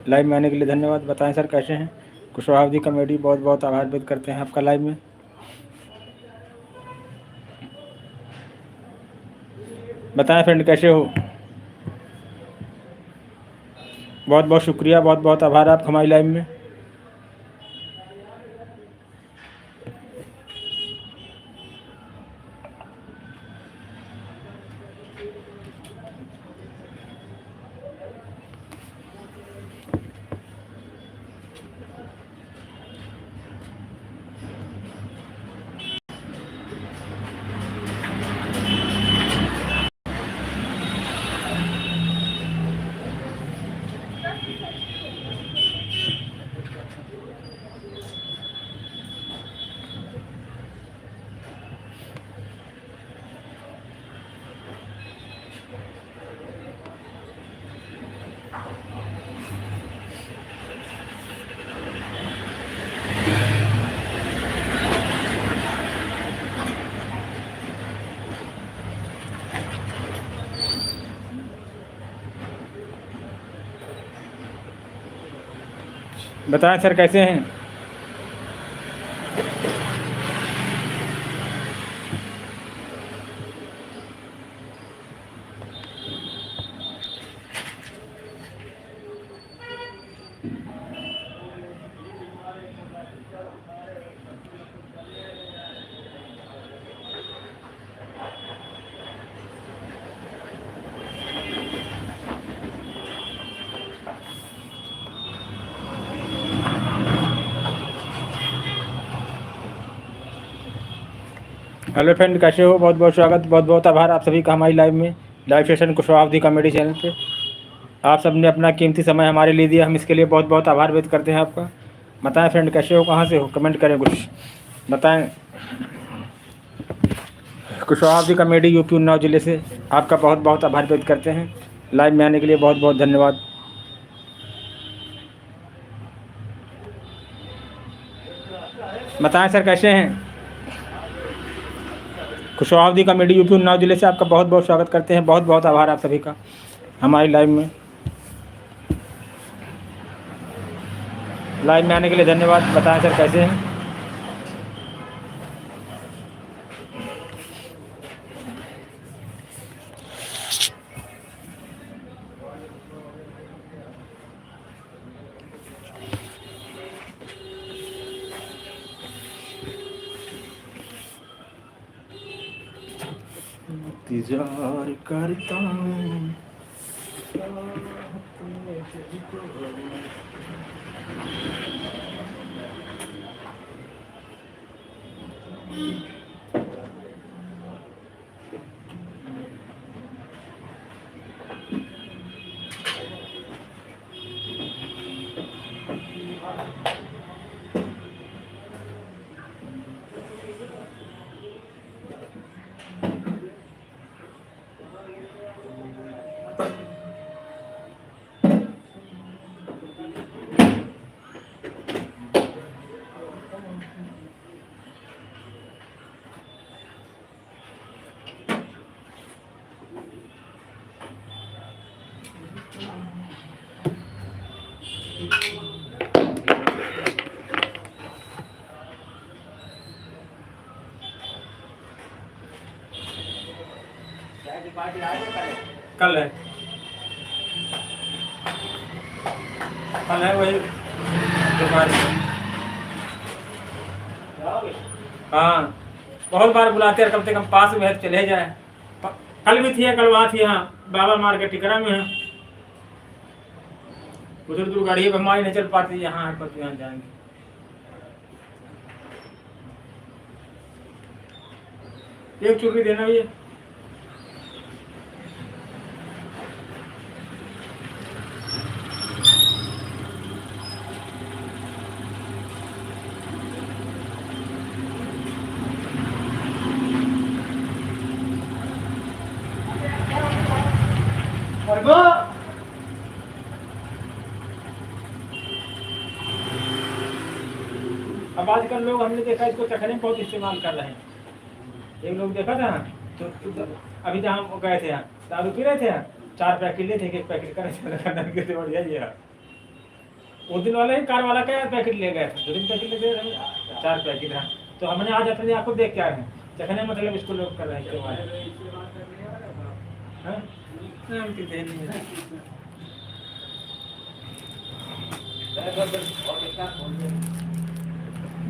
Live में आने के लिए धन्यवाद। बताएं सर कैसे हैं? कुशवाहा जी कमेटी बहुत बहुत आभार व्यक्त करते हैं आपका लाइव में। बताएं फ्रेंड कैसे हो? बहुत बहुत शुक्रिया, बहुत बहुत आभार आपका हमारी लाइव में। बताएं सर कैसे हैं? हेलो फ्रेंड कैसे हो? बहुत बहुत स्वागत, बहुत बहुत आभार आप सभी का हमारी लाइव में, live session Kushwaha ji committee channel पे। आप सब ने अपना कीमती समय हमारे लिए दिया, हम इसके लिए बहुत बहुत आभार व्यक्त करते हैं आपका। बताएं फ्रेंड कैसे हो, कहाँ से हो? कमेंट करें कुछ बताएं। कुशवाहा जी कमेटी यूपी उन्नाव जिले से आपका बहुत बहुत आभार व्यक्त करते हैं। लाइव में आने के लिए बहुत बहुत धन्यवाद। बताएं सर कैसे हैं? कुशवाहा जी कमेटी यूपी उन्नाव जिले से आपका बहुत बहुत स्वागत करते हैं। बहुत बहुत आभार आप सभी का हमारी लाइव में आने के लिए धन्यवाद। बताएं सर कैसे हैं? इंतजार करता हूँ। कल है, कल है वही दुकान। हाँ बहुत बार बुलाते हैं, कम से कम पास में है तो चले जाए। कल भी थी, कल वहाँ थी, हाँ बाबा मार के टिकरा में है। उधर दूर गाड़ी हमारी नहीं चल पाती, यहाँ है पर यहाँ जाएंगे। एक चुटकी देना भैया। अब आजकल लोग, हमने देखा इसको चखने में बहुत इस्तेमाल कर रहे हैं। एक लोग देखा था तो अभी जहाँ हम गए थे, यहाँ दारू पी रहे थे, 4 पैकेट ले थे, एक पैकेट करे थे, बढ़िया ये वो दिन वाला ही कार वाला का पैकेट ले गए, 2 दिन पैकेट ले गए, 4 पैकेट। हाँ, तो हमने आज अपनी आंखों देख के आए हैं, चखने मतलब इसको लोग कर रहे हैं क्यों आए। हाँ?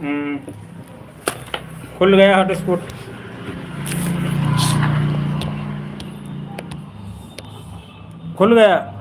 हम्म, खुल गया हॉटस्पॉट। खुल गया।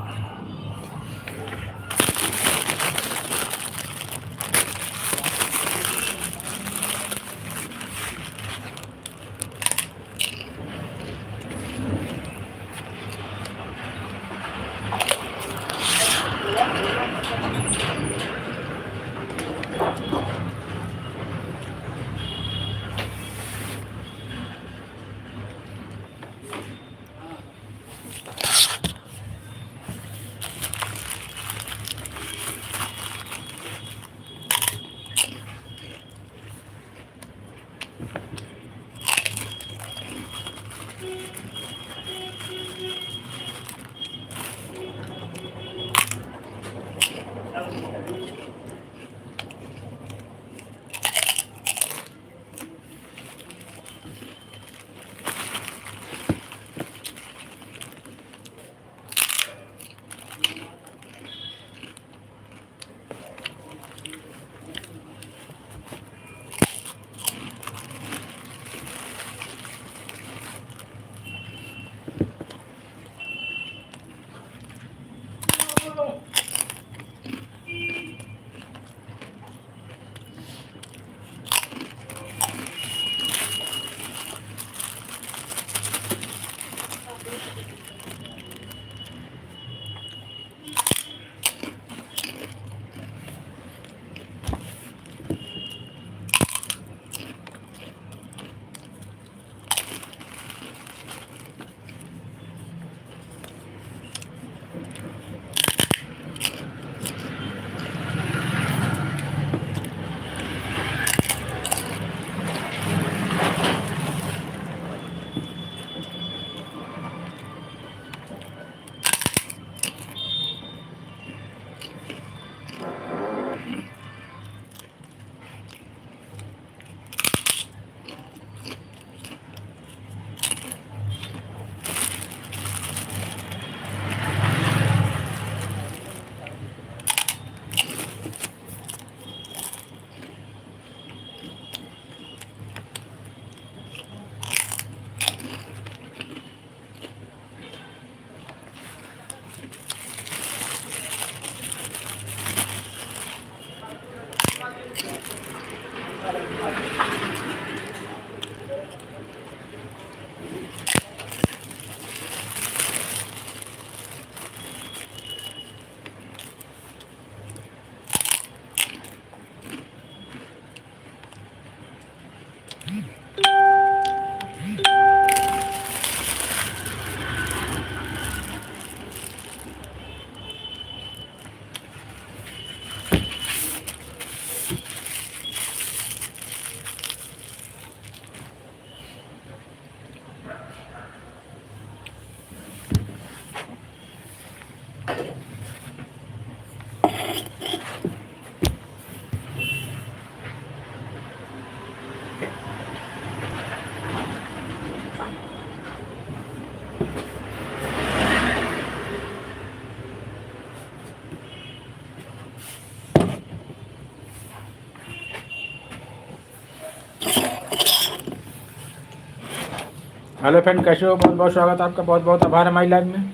हेलो फ्रेंड, कैसे हो? बहुत बहुत स्वागत है आपका, बहुत बहुत आभार हमारी लाइव में।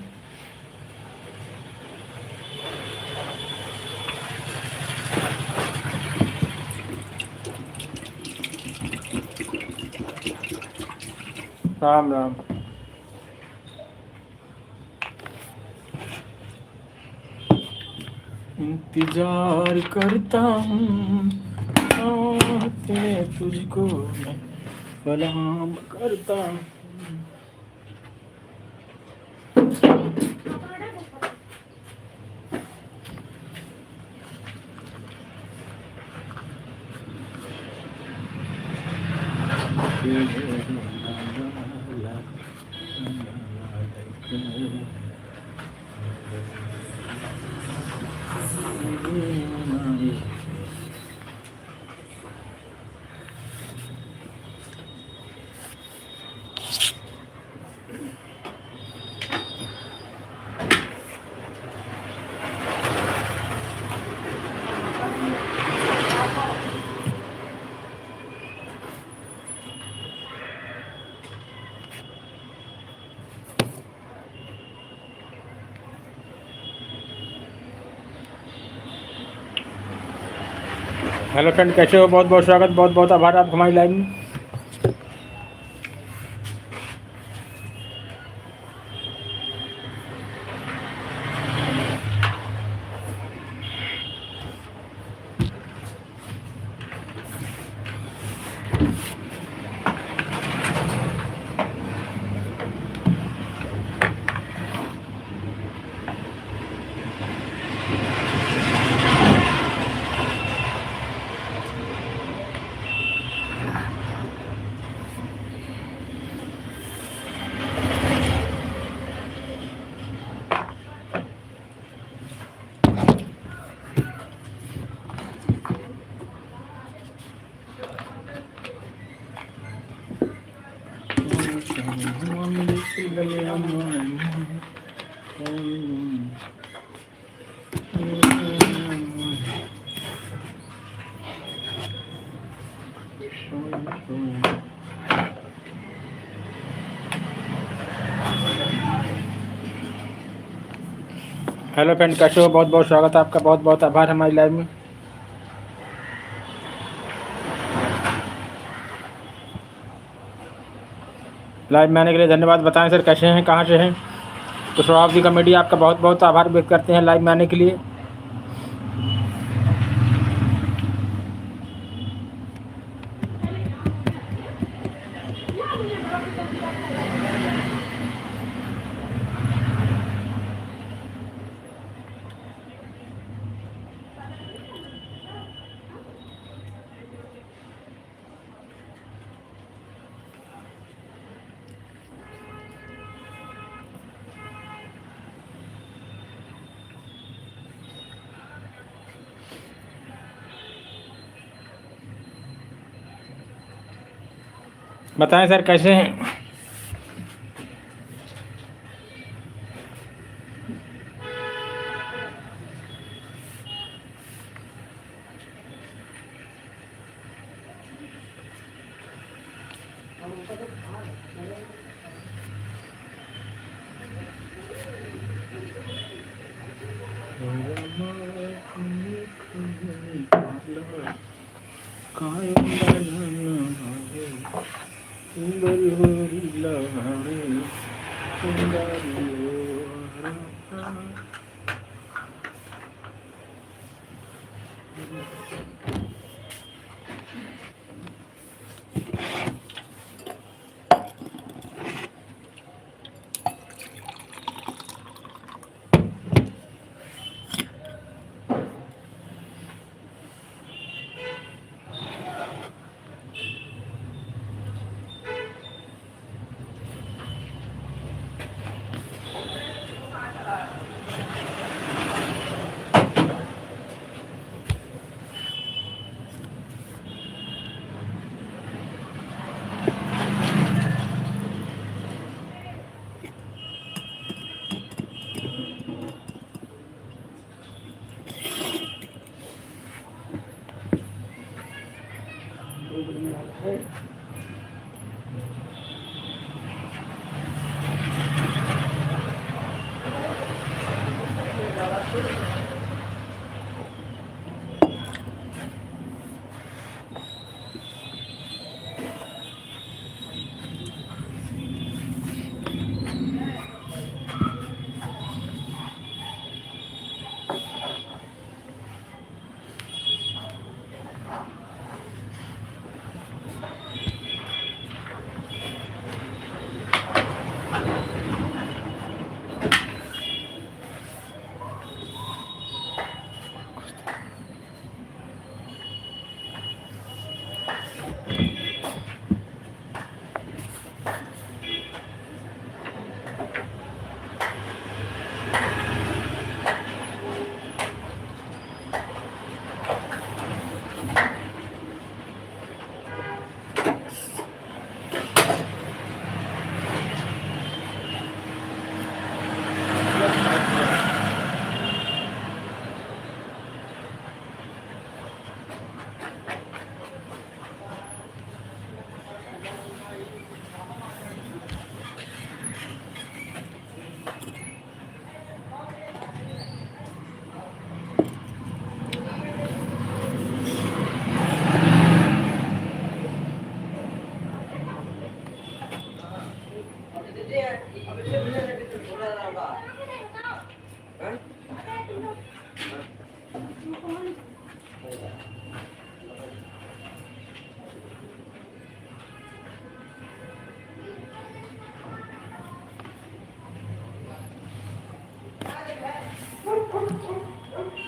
राम राम। इंतजार करता हूँ तेरे, तुझको मैं सलाम करता हूँ। हेलो फ्रेंड, कैसे हो? बहुत बहुत स्वागत, बहुत बहुत आभार आपका हमारी लाइव में। हेलो फ्रेंड, कैसे हो? बहुत बहुत स्वागत है आपका, बहुत बहुत आभार हमारी लाइव में। लाइव में आने के लिए धन्यवाद। बताएं सर, कैसे हैं, कहाँ से हैं? कुशवाहा दी कॉमेडी, आपका बहुत बहुत आभार व्यक्त करते हैं लाइव में आने के लिए। बताएं सर, कैसे हैं?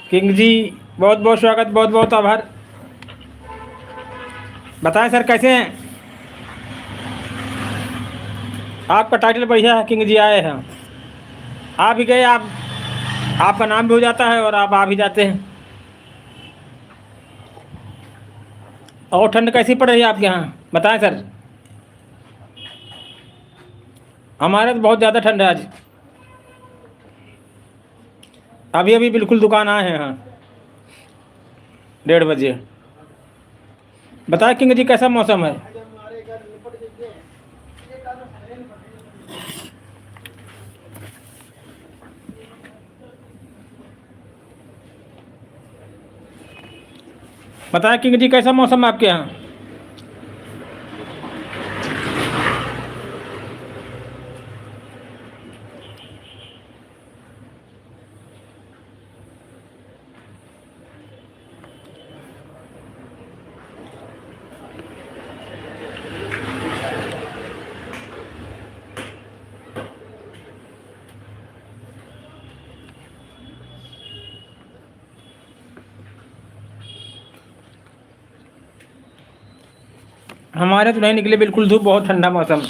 किंग जी बहुत बहुत स्वागत, बहुत बहुत आभार। बताएं सर कैसे हैं? आपका टाइटल बढ़िया है, किंग जी आए हैं। आ भी गए आप, आपका नाम भी हो जाता है और आप आ भी जाते हैं। और ठंड कैसी पड़ रही है आपके यहाँ, बताएं सर। हमारे तो बहुत ज़्यादा ठंड है आज। अभी अभी बिल्कुल दुकान आए हैं, हाँ 1:30 बजे। बताएं किंग जी कैसा मौसम है? बताएं किंग जी कैसा मौसम है आपके यहाँ? हमारे तो नहीं निकले बिल्कुल धूप, बहुत ठंडा मौसम।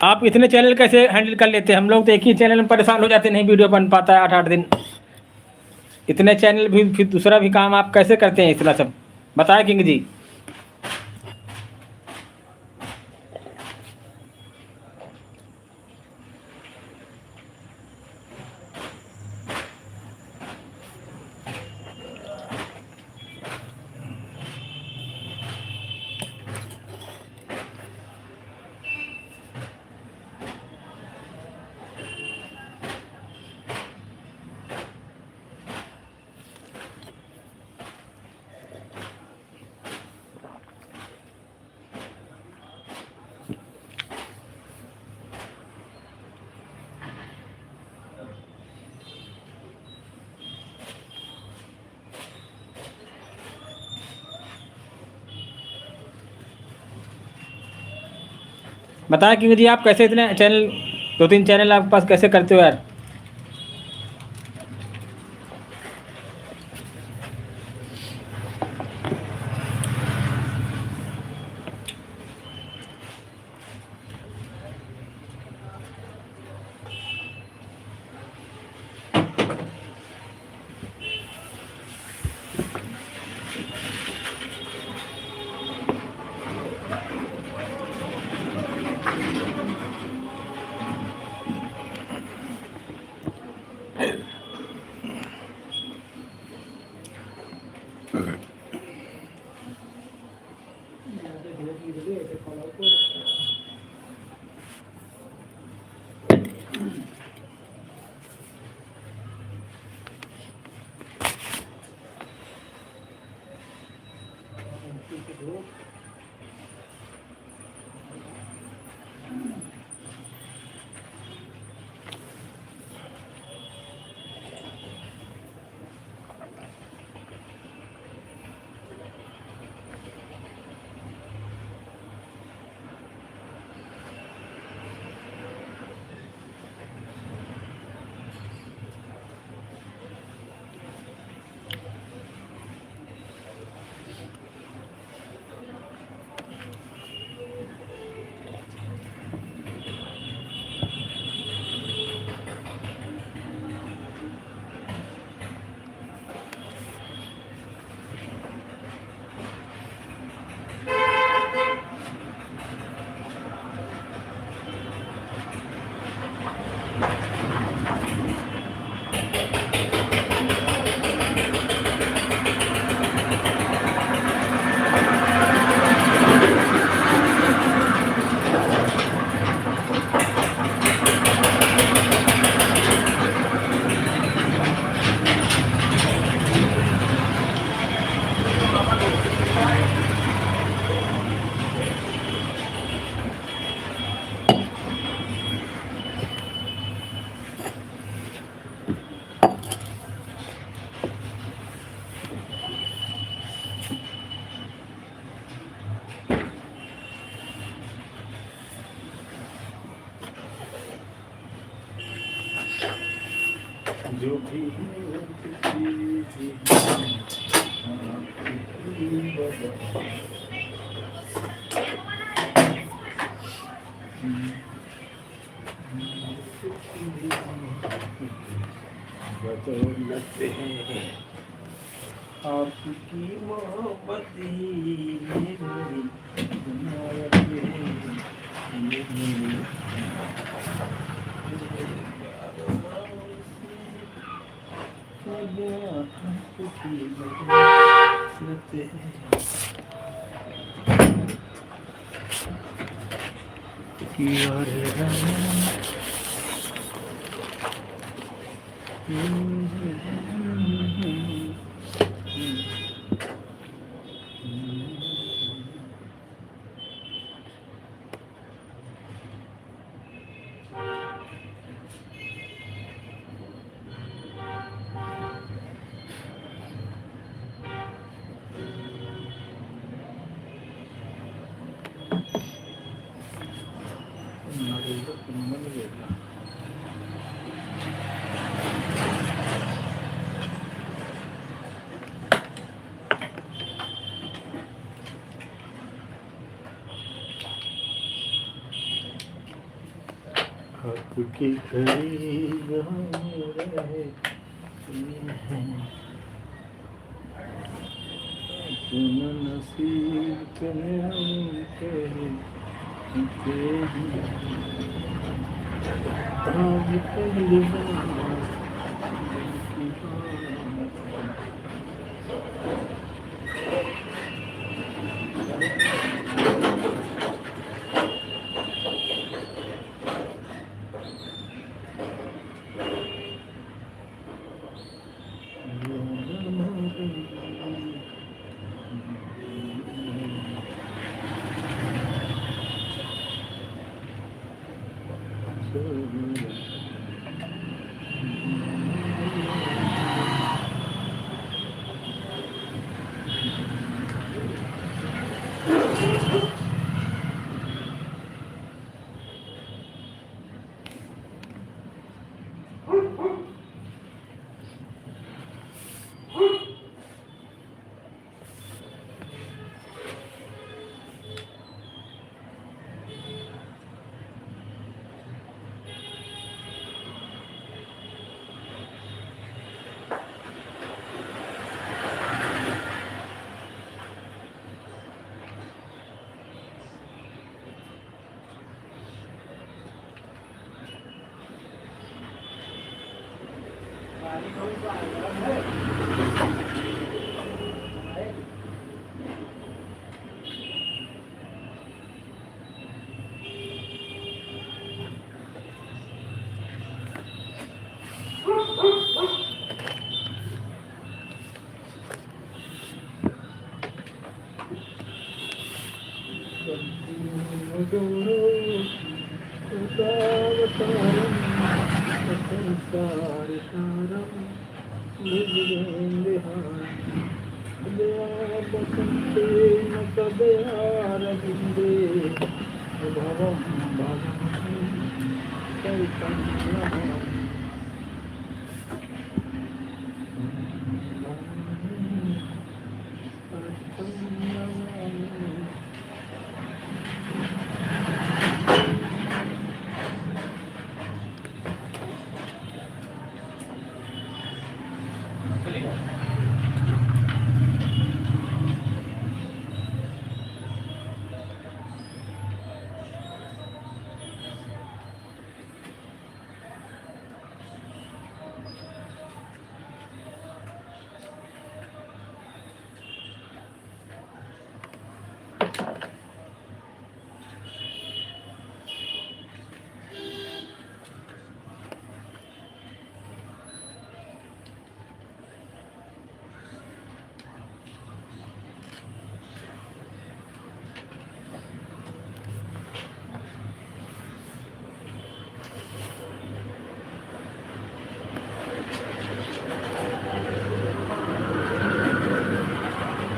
आप इतने चैनल कैसे हैंडल कर लेते हैं? हम लोग तो एक ही चैनल में परेशान हो जाते, नहीं वीडियो बन पाता है 8-8 दिन। इतने चैनल भी, फिर दूसरा भी काम आप कैसे करते हैं इतना सब? बताएं किंग जी। बताएं किंग जी आप कैसे इतने चैनल, 2-3 चैनल आपके पास कैसे करते हो यार? जो भी है किसी भी बदौलत है आपकी मोहब्बत ही मेरी जमानत है ये मेरी आपके करीब हम रहे अपना नसीब करें हम आज पहली बार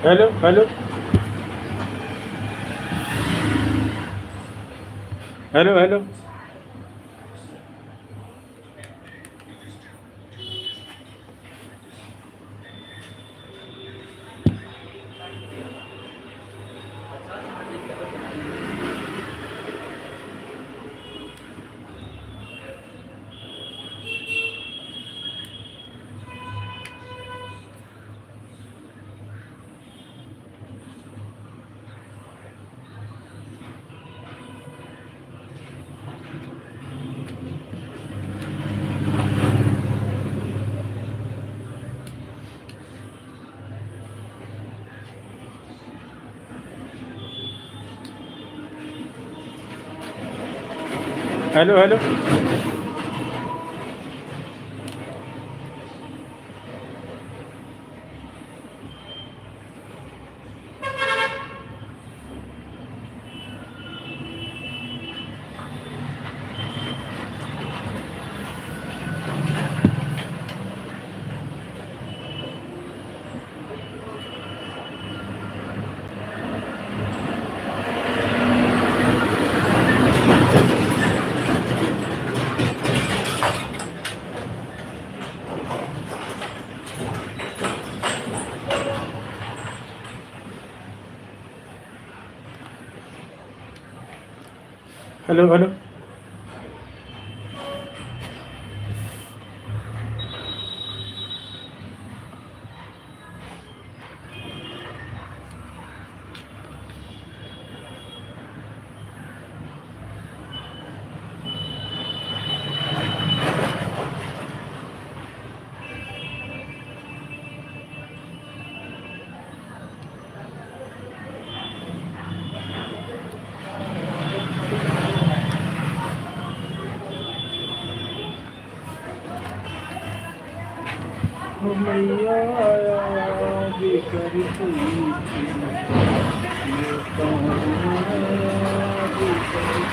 hello hello hello hello hello hello. Hello hello. मैया याद करती थी, ये कौन याद करती थी।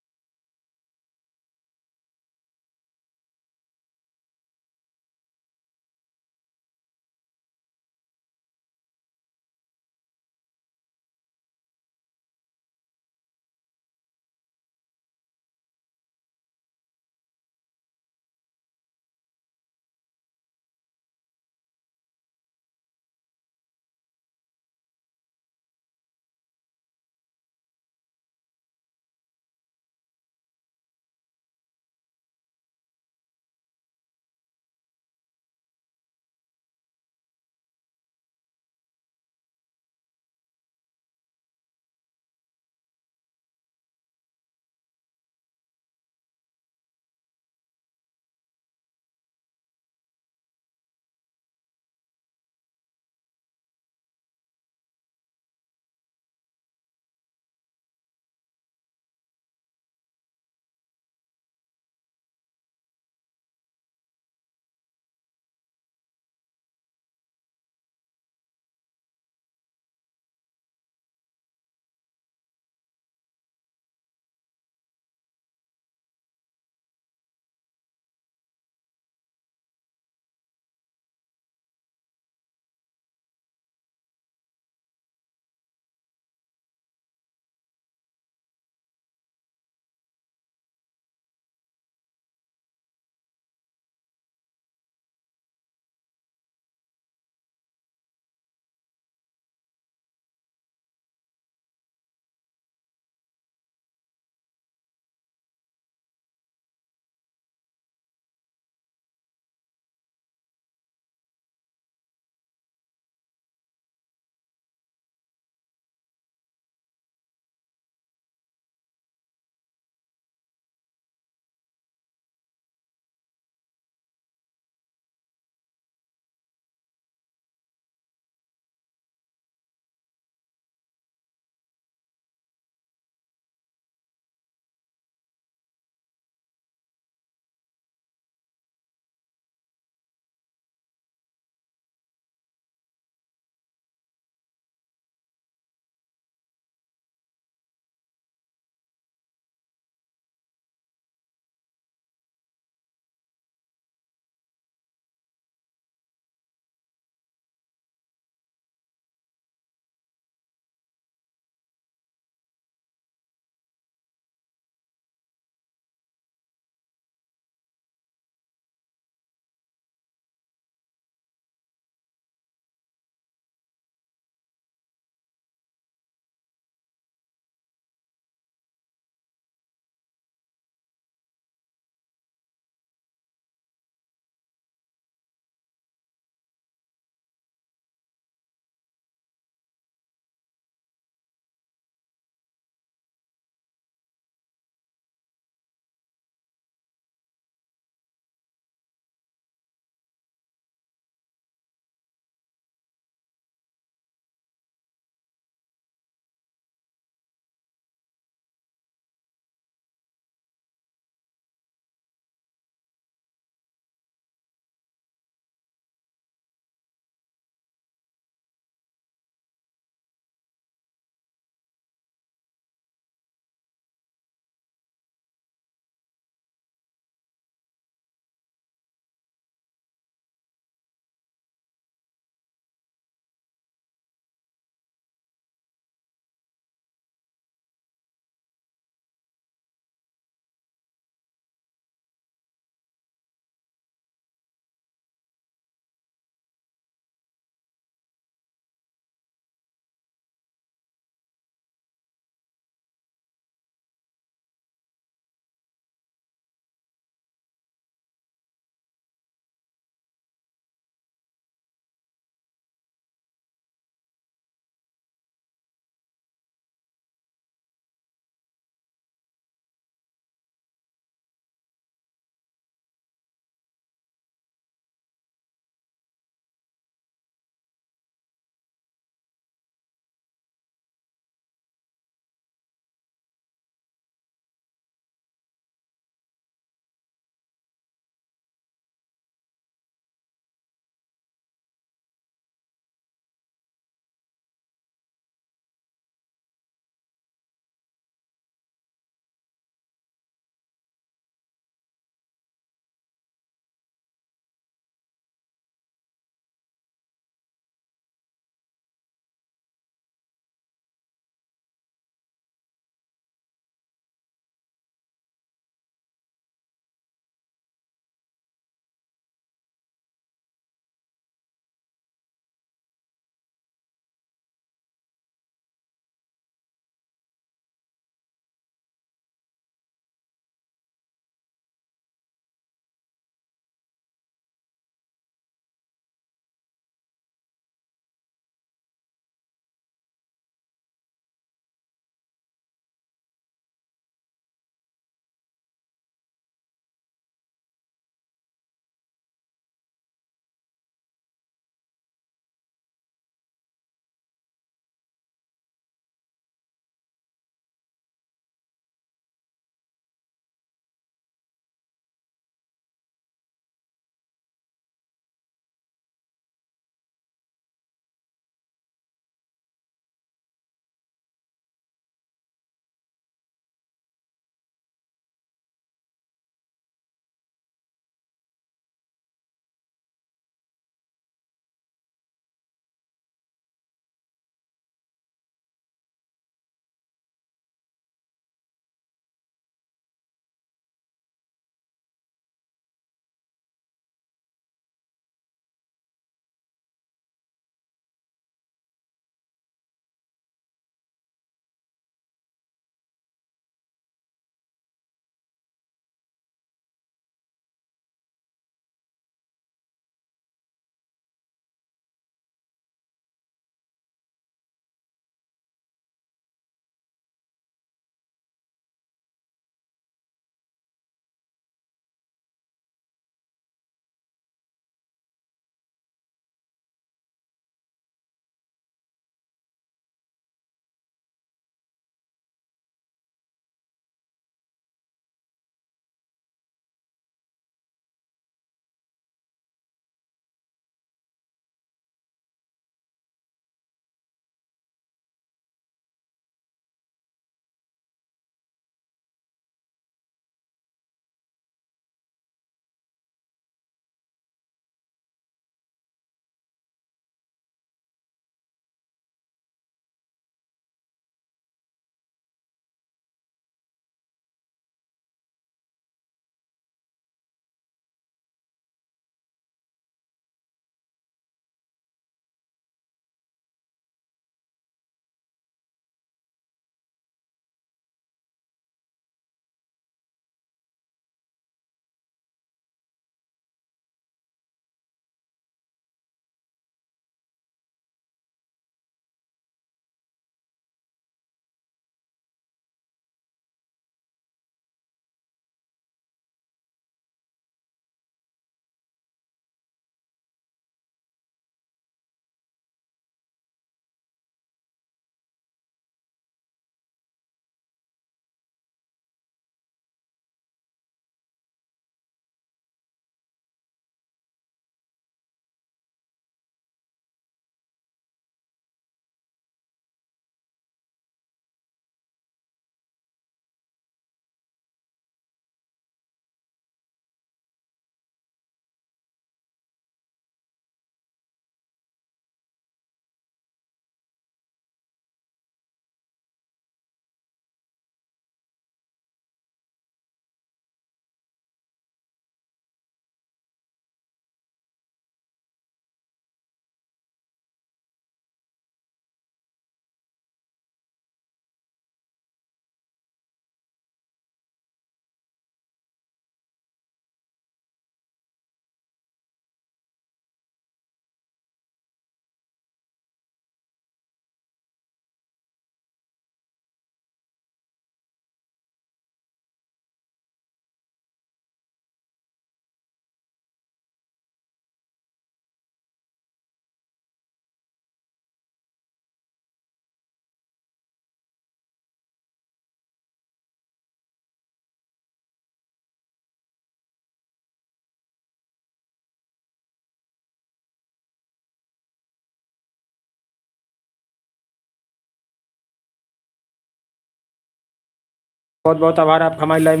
बहुत बहुत आभार आपका हमारी लाइव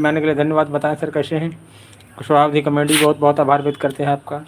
में आने के लिए धन्यवाद। बताएं सर कैसे हैं? कुशवाहा कॉमेडी बहुत बहुत आभार व्यक्त करते हैं आपका।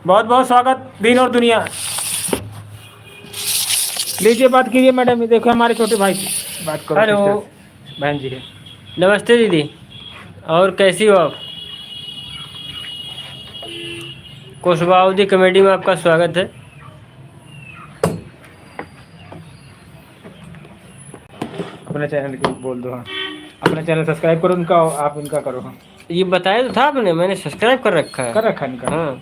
बहुत बहुत स्वागत दीन और दुनिया। लीजिए बात कीजिए मैडम, ये देखो हमारे छोटे भाई से बात करो। हेलो। सिस्टर से, बहन जी है। नमस्ते दीदी। और कैसी हो आप? कुशवाउदी कमेटी में आपका स्वागत है। अपने चैनल की बोल दो। हाँ, अपना चैनल सब्सक्राइब करो उनका, आप इनका करो। हाँ, ये बताया तो था आपने, मैंने सब्सक्राइब कर रखा है। कर रखा है इनका। हाँ।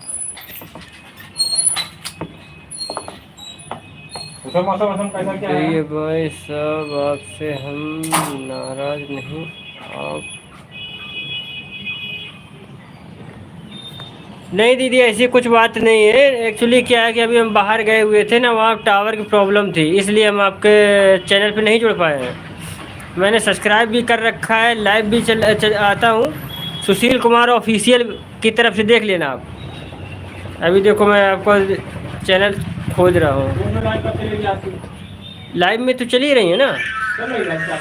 तो मौसम मौसम कैसा क्या है? प्रिय भाई साहब, आपसे हम नाराज नहीं। आप नहीं दीदी, ऐसी कुछ बात नहीं है। एक्चुअली क्या है कि अभी हम बाहर गए हुए थे ना, वहाँ टावर की प्रॉब्लम थी, इसलिए हम आपके चैनल पे नहीं जुड़ पाए हैं। मैंने सब्सक्राइब भी कर रखा है, लाइव भी चल आता हूँ। सुशील कुमार ऑफिशियल की तरफ से देख लेना आप। अभी देखो मैं आपको चैनल खोज रहा हूँ। दोनों लाइव कब चलेगी आपकी? लाइव में तो चल ही रही है ना। चल रही है क्या?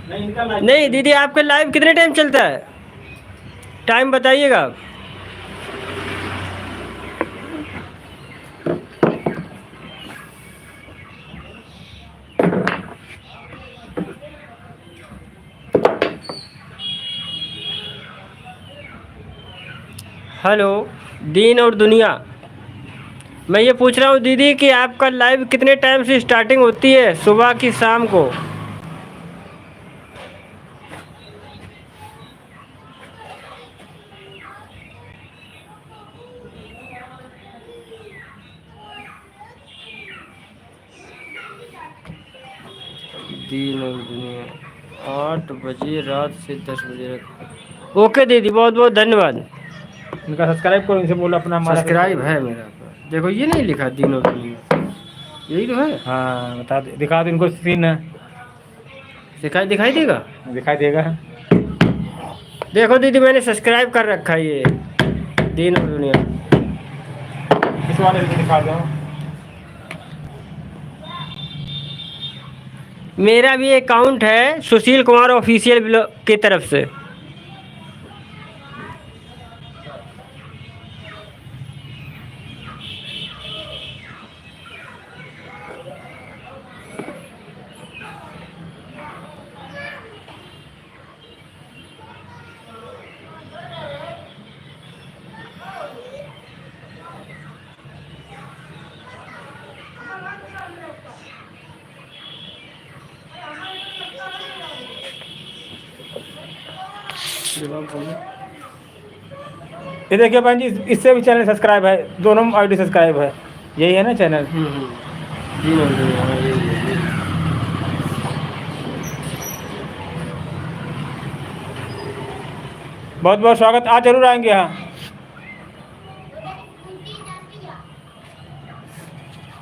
नहीं, इनका लाइव नहीं दीदी, आपका लाइव कितने टाइम चलता है? टाइम बताइएगा आप। हेलो दीन और दुनिया, मैं ये पूछ रहा हूँ दीदी कि आपका लाइव कितने टाइम से स्टार्टिंग होती है, सुबह की शाम को? दीन और दुनिया 8 बजे रात से 10 बजे तक। ओके दीदी, बहुत बहुत धन्यवाद। इनका सब्सक्राइब करो, इनसे बोलो अपना हमारा सब्सक्राइब है मेरा। देखो ये नहीं लिखा दीन और दुनिया, यही तो है। हाँ बता दे, दिखा दो इनको स्क्रीन है। दिखाई देगा। दिखाई देगा। देखो दीदी, मैंने सब्सक्राइब कर रखा है ये दीन और दुनिया। इस वाले से दिखा दो। मेरा भी अकाउंट है सुशील कुमार ऑफिशियल की तरफ से। ये देखिए बहन जी, इससे भी चैनल सब्सक्राइब है, दोनों आईडी सब्सक्राइब है। यही है ना चैनल? दीन और दुनिया, हाँ, यही है। बहुत बहुत स्वागत, आज जरूर आएंगे। हाँ,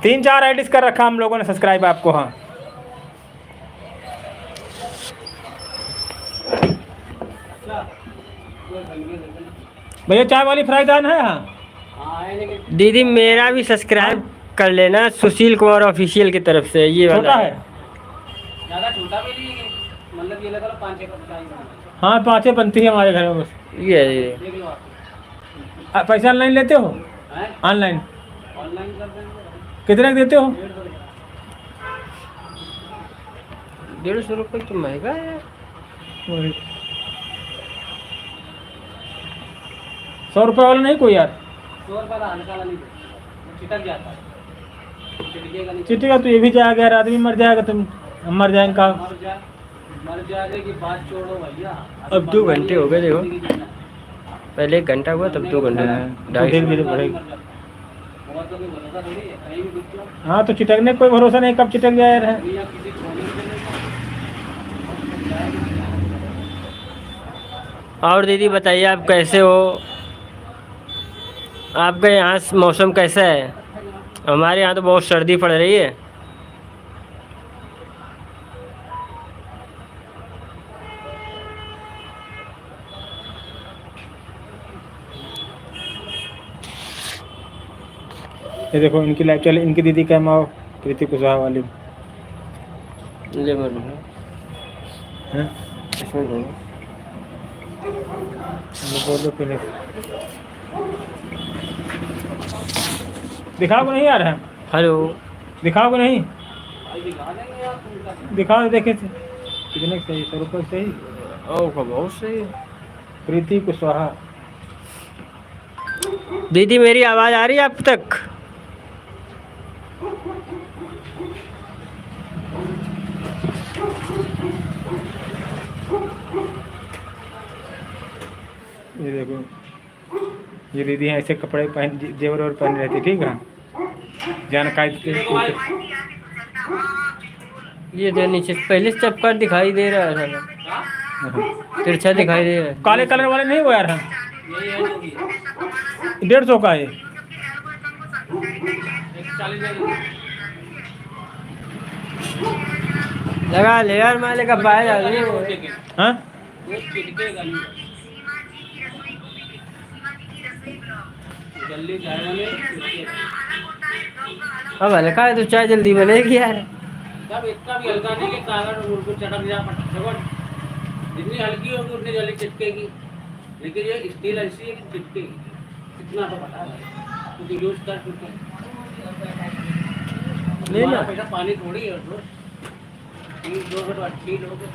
3-4 आईडीज कर रखा हम लोगों ने सब्सक्राइब आपको। हाँ, भैया चाय वाली फ्राई दान है? हाँ दीदी मेरा भी सब्सक्राइब कर लेना, सुशील कुमार ऑफिशियल की तरफ से। ये छोटा वाला है, ज़्यादा छोटा भी नहीं है, मतलब ये लगा लो 5-6 कप चाय का। हाँ 5 बनती है हमारे घर में बस। ये देख लो आप। पैसा ऑनलाइन लेते हो? हैं? ऑनलाइन ऑनलाइन कर देंगे। कितने का देते हो? 150 रुपये तो महंगा है। 100 रुपये वाला नहीं कोई यार? 100 रुपये का हल्का वाला नहीं देते, वो चिटक जाता है, चिटकेगा नहीं। चिट्ठी का तो ये भी जाएगा यार, आदमी मर जाएगा, तुम हम मर जाएंगे का? मर जाएगा की बात छोड़ो भैया। अब 2 घंटे हो गए, देखो पहले 1 घंटा हुआ, तब 2 घंटे, तो 250। धीरे बढ़ेगी। हाँ तो चिटकने का कोई भरोसा नहीं, कब चिटक जाए यार है। और दीदी बताइए, आप कैसे हो? आपके यहाँ मौसम कैसा है? हमारे यहाँ तो बहुत सर्दी पड़ रही है। ये देखो इनकी लाइफ चले, इनकी दीदी का माँ प्रीति कुशवाहा वाली ले मर है। इसमें दो। बोलो पहले। दिखाओगे नहीं यार? हेलो। दिखाओगे नहीं? भाई दिखा देंगे यार, तुम दिखाओ देखे थे कितने का सही, 100 रुपये सही। ओ का बहुत सही है। प्रीति कुशवाहा। दीदी मेरी आवाज़ आ रही है आप तक? ये देखो, ये दीदी हैं, ऐसे कपड़े पहन, जेवर और पहन रहती, ठीक है। जानकारी ये तो नीचे पहले से चपका दिखाई दे रहा है साला, हाँ, तिरछा दिखाई दे रहा है। काले कलर वाले नहीं वो यार हैं, यही है जो भी है। 150 का है। 140 दे दूंगा। लगा ले यार, मालिक का पाया जा रही है। हाँ वो चिटकेगा नहीं, जल्दी जाएगा नहीं, चिटकेगा। अब हल्का है तो चाय जल्दी बनेगी यार। तब इतना भी हल्का नहीं कि कागज बिल्कुल चटक जा, जितनी हल्की होगी उतनी जल्दी चिटकेगी। लेकिन ये स्टील ऐसी है कि चिटकेगी, इतना तो पता है, क्योंकि यूज कर चुके हैं। नहीं ना। पैसा पानी थोड़ी है तो चीज लोगे तो अच्छी लोगे।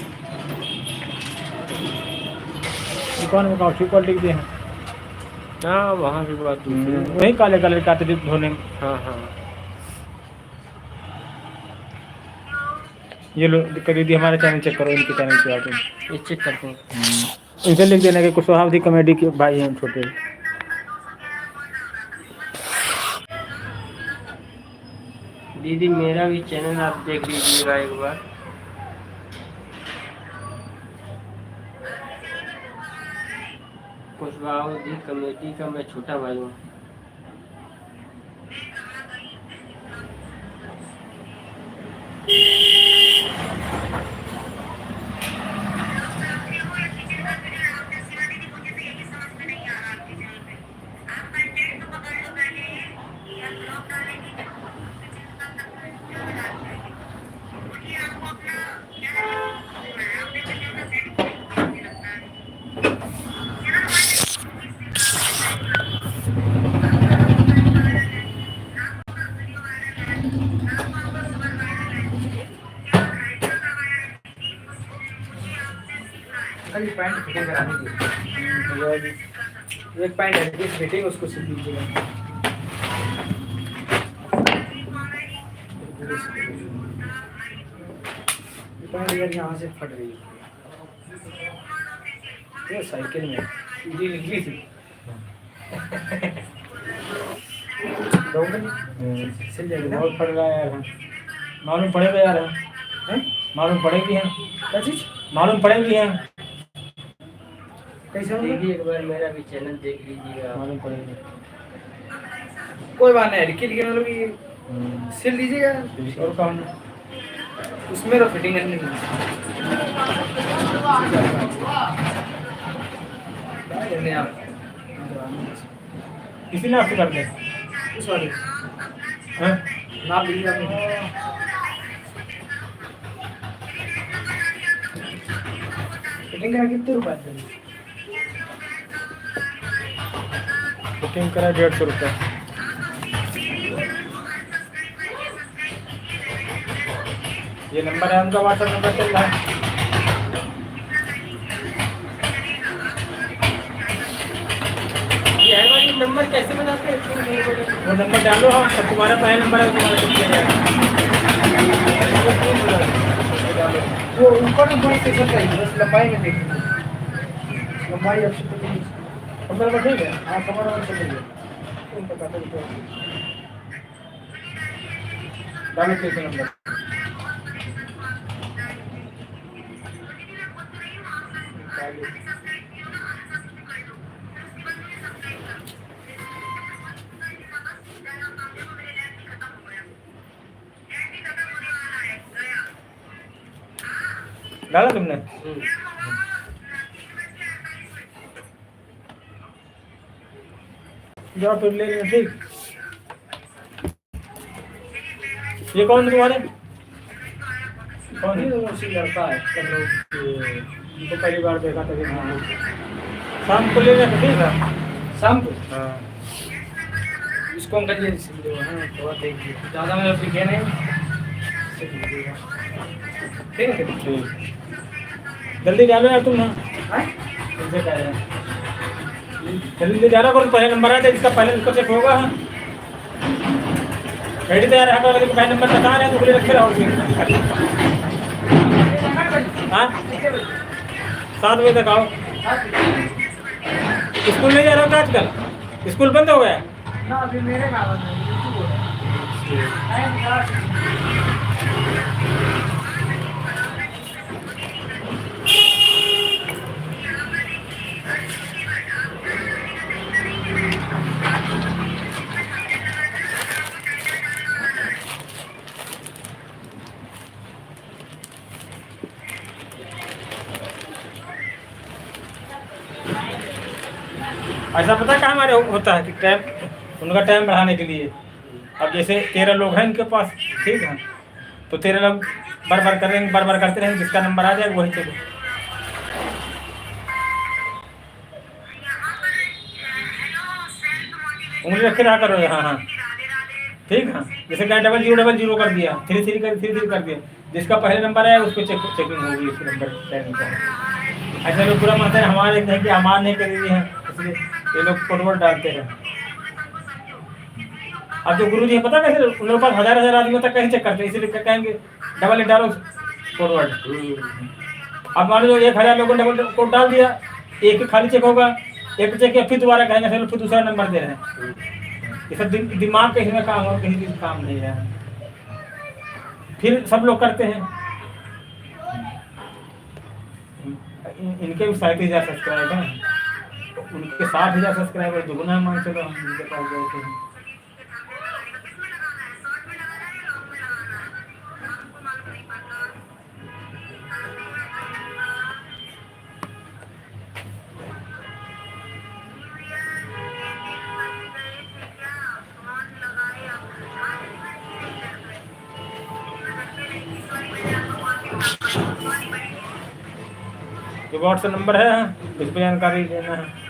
दुकान में काफी क्वालिटी के हैं। हाँ वहाँ की बात दूसरी है। वही काले कलर का आते थे धोने में। हाँ हाँ। ये लो दीदी, हमारे चैनल चेक करो, इनके चैनल पे आते हैं। ये चेक करते हैं। इधर लिख देना कि कुशवाहा कॉमेडी के भाई हैं छोटे। दीदी मेरा भी चैनल आप देख लीजिएगा एक बार। कुशवाहा कमेटी का मैं छोटा भाई हूँ। खाली पैंट फिटिंग करानी थी, एक पैंट है जिस फिटिंग उसको सिल दीजिएगा। पैंट यार यहाँ से फट रही है, ये साइकिल में सीधी निकली थी। सिल जाएगी, बहुत पड़ रहा है यार। मालूम पड़ेगा यार, हैं? मालूम पड़ेगी हैं, क्या चीज मालूम पड़ेगी हैं। कैसे दीदी एक बार मेरा भी चैनल देख लीजिएगा। मालूम पड़ेगी। कोई बात नहीं, लिखी लिखी मतलब कि सिल लीजिएगा और काम उसमें तो फिटिंग नहीं है। क्या करने आप किसी ने आपसे कर दे इस वाले हैं? नाप लीजिए आपने। फिटिंग करा कितने रुपए आते हैं? बुकिंग करा 150 रुपये। ये नंबर है उनका, व्हाट्सएप नंबर चल रहा है। ये है वाली नंबर कैसे बनाते हैं? वो नंबर डालो, हाँ, और तुम्हारा पहला नंबर है, तुम्हारा कुछ किया जाएगा। वो ऊपर नंबर से सब चाहिए, बस लंबाई में देखिए, लंबाई अच्छी तो नहीं। नंबर पर ठीक है। हाँ कमर नंबर से चाहिए उनका पता नहीं डालो किसी नंबर। डाला तुमने? जाओ फिर ले लेना, ठीक। ये कौन तुम्हारे? कौन है? उसी लड़का है इनको पहली बार देखा था। शाम को ले लेना, ठीक है। शाम को हाँ इसको अंकल जी सिल दो। हाँ थोड़ा देख लीजिए, ज़्यादा मैं आपसे कह नहीं सिल दीजिएगा। ठीक है ठीक। जल्दी डालो यार तुम। हाँ तुमसे कह रहे हैं जल्दी डालो करो, पहले नंबर आया था जिसका पहले उसको चेक होगा। हाँ रेडी तैयार है लेकिन पहले नंबर बता रहे हैं तो बोले रखे रहो फिर। हाँ 7 बजे तक आओ। स्कूल नहीं जा रहा था आजकल, स्कूल बंद हो गया ना अभी मेरे कारण ऐसा पता है कहाँ हमारे होता है कि टाइम, उनका टाइम बढ़ाने के लिए। अब जैसे 13 लोग हैं इनके पास, ठीक है, तो 13 लोग बार बार करेंगे, बार बार करते रहेंगे, जिसका नंबर आ जाए वही चलो। उंगली रखे रहा करो। हाँ हाँ ठीक है, जैसे क्या 0000 कर दिया, 33 कर दिया, जिसका पहले नंबर आया उसको चेकिंग होगी उसके नंबर। ऐसे लोग पूरा मानते हैं हमारे नहीं कि हमारे नहीं करेंगे हैं, इसलिए ये लोग कोडवर्ड डालते हैं। अब जो गुरु जी पता कैसे उन लोगों के पास हजार आदमियों तक कैसे चेक करते हैं, इसीलिए कहेंगे डबल डालो कोडवर्ड। अब मान लो 1000 लोगों ने डबल कोड डाल दिया, एक खाली चेक होगा, एक चेक किया फिर दोबारा कहेंगे चलो फिर दूसरा नंबर दे रहे हैं। ये सब दिमाग कहीं में काम हो, कहीं भी काम नहीं है। फिर सब लोग करते हैं। इनके भी 37,000 सब्सक्राइबर हैं, उनके 60,000 सब्सक्राइबर दुगुना मान चलो हम इनके पास गए थे। जो व्हाट्सएप नंबर है उस पर जानकारी लेना है।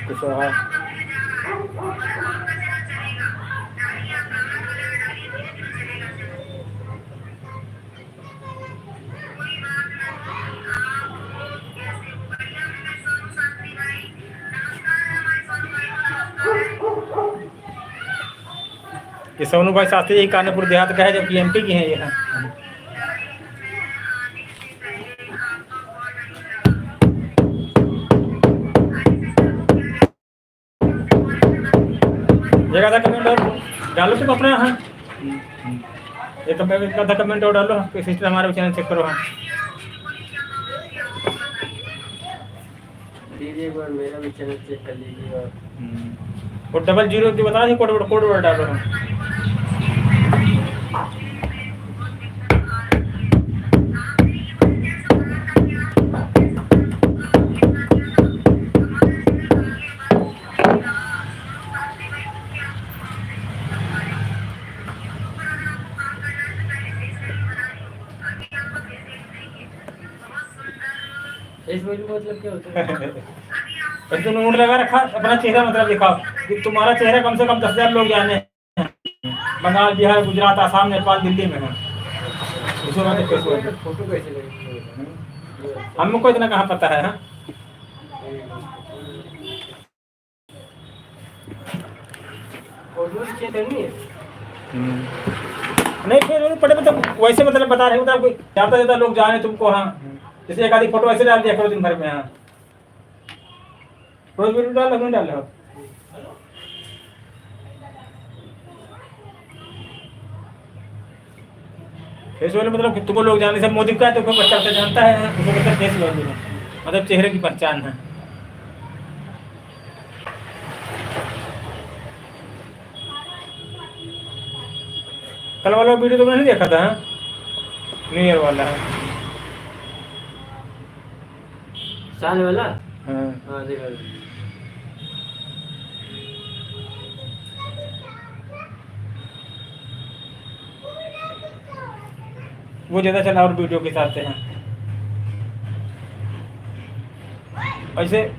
कुशवाहा ये सोनू भाई शास्त्री यही कानपुर देहात का है, जबकि एमपी की हैं ये हैं। एक आधा कमेंट और डालो तुम अपना। हाँ एक आधा कमेंट और डालो, सिस्टर हमारे चैनल चेक करो। हाँ दीजिए एक बार मेरा भी चैनल चेक कर लीजिएगा। वो 00 की बता दी कोड वर्ड डालो। इस वीडियो का मतलब क्या होता है? तुमने नोट लगा रखा, अपना चेहरा मतलब दिखाओ कि तुम्हारा चेहरा कम से कम 10,000 लोग जाने हैं। बंगाल, बिहार, गुजरात, आसाम, नेपाल, दिल्ली में है। फोटो कैसे लगेगी? हमको इतना कहाँ पता है। हाँ ऑडियो नीचे करनी है। नहीं फिर पड़े मतलब वैसे मतलब बता रहे मतलब कोई ज़्यादा ज़्यादा लोग जाने तुमको। हाँ जैसे एक आधी फोटो ऐसे डाल दिया करो दिन भर में। हाँ रोज वीडियो डाल नहीं डाल रहे हो। फेस वाले मतलब तुमको लोग जाने से मोदी का है तो कोई बच्चा बच्चा जानता है उसको मतलब फेस वैल्यू है मतलब चेहरे की पहचान है। कल वाला वीडियो तुमने नहीं देखा था? न्यू ईयर वाला है। साल वाला। हाँ हाँ देखा। वो ज़्यादा चला और वीडियो के हिसाब से हैं ऐसे।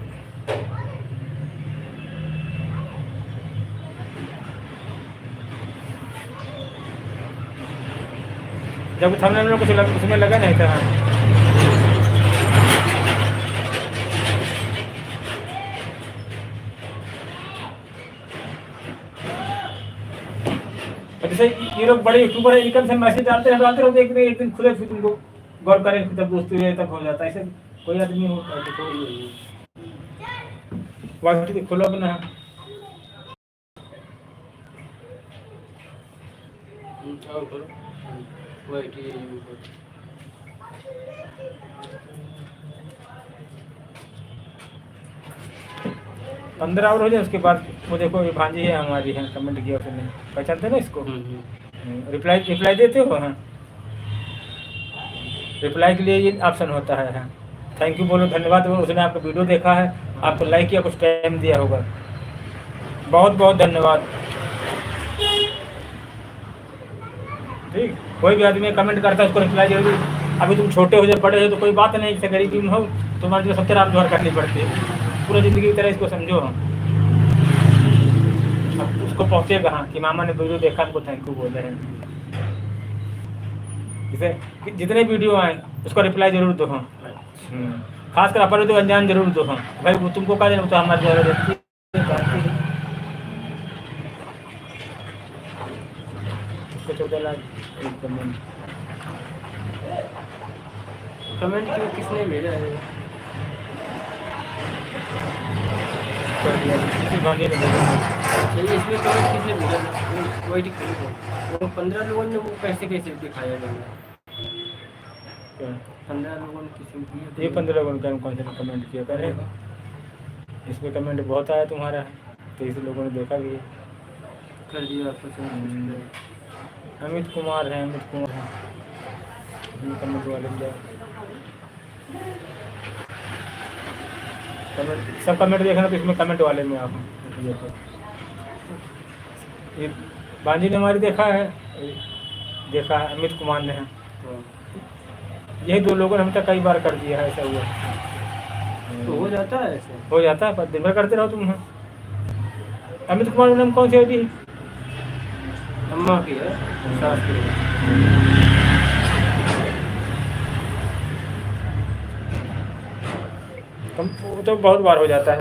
जब थंबनेल में कुछ उसमें लगा नहीं था। हाँ और जैसे ये लोग बड़े यूट्यूबर है इनकम से मैसेज डालते रहते एक दिन खुले फिर तुमको गौर करें तब दोस्ती है तब हो जाता है। ऐसे कोई आदमी होता है तो वाट्सएप खोलो अपना। और करो वही ठीक है। 15 और हो जाए उसके बाद वो देखो ये भांजी है हमारी है कमेंट किया उसने पहचानते ना इसको। रिप्लाई रिप्लाई देते हो। हाँ रिप्लाई के लिए ये ऑप्शन होता है। हाँ थैंक यू बोलो धन्यवाद बोलो उसने आपका वीडियो देखा है आपको लाइक किया कुछ टाइम दिया होगा बहुत बहुत धन्यवाद। ठीक कोई भी आदमी कमेंट करता है उसको रिप्लाई जरूर। अभी तुम छोटे हो जाए बड़े हो तो कोई बात नहीं जैसे गरीबी में हो तुम्हारे जो 70 आप जोहर करनी पड़ती है पूरा ज़िंदगी की तरह इसको समझो। हम अब उसको पहुँचेगा हाँ कि मामा ने वीडियो देखा हमको थैंक यू बोले हैं। जैसे जितने वीडियो आए उसको रिप्लाई जरूर दो। हाँ खासकर अपन तो अनजान जरूर दो। हाँ भाई वो तुमको कहा जाए तो हमारे जरूरत उसको 14 लाख कमेंट क्यों किसने भेजा है? चलिए इसमें कमेंट किसने भेजा? वही ठीक है। वो 15 लोगों ने वो कैसे कैसे दिखाया गया? 15 लोगों ने किसी को दिया? ये 15 लोगों ने कौन सा कमेंट किया करे इसमें कमेंट बहुत आया तुम्हारा तो इस लोगों ने देखा भी कर दिया आपको। अमित कुमार है कमेंट वाले कमेंट सब कमेंट देखना तो इसमें कमेंट वाले में आप देखो। ये बांजी ने हमारी देखा है अमित कुमार ने है। यही 2 लोगों ने हम तक कई बार कर दिया है ऐसा हुआ तो हो जाता है ऐसे? हो जाता है पर दिन भर करते रहो तुम। अमित कुमार का नाम कौन सी होती है? अम्मा की है सास की है। वो तो बहुत बार हो जाता है।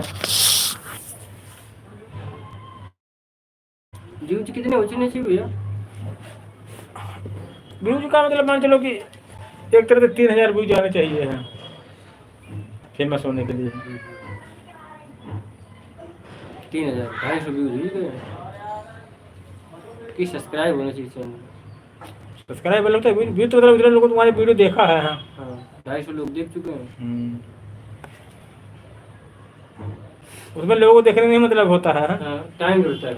व्यूज कितने होने चाहिए भैया? व्यूज का मतलब मान चलो कि एक तरह से 3000 व्यूज आने चाहिए हैं फेमस होने के लिए। 3000 250 व्यूज ही गए कि सब्सक्राइब होना चाहिए चैनल। सब्सक्राइब लगता है व्यू तो मतलब इतने लोगों तुम्हारे वीडियो देखा है। हाँ 250 लोग देख चुके हैं। उसमें लोगों को देखने में मतलब होता है। टाइम जुड़ता है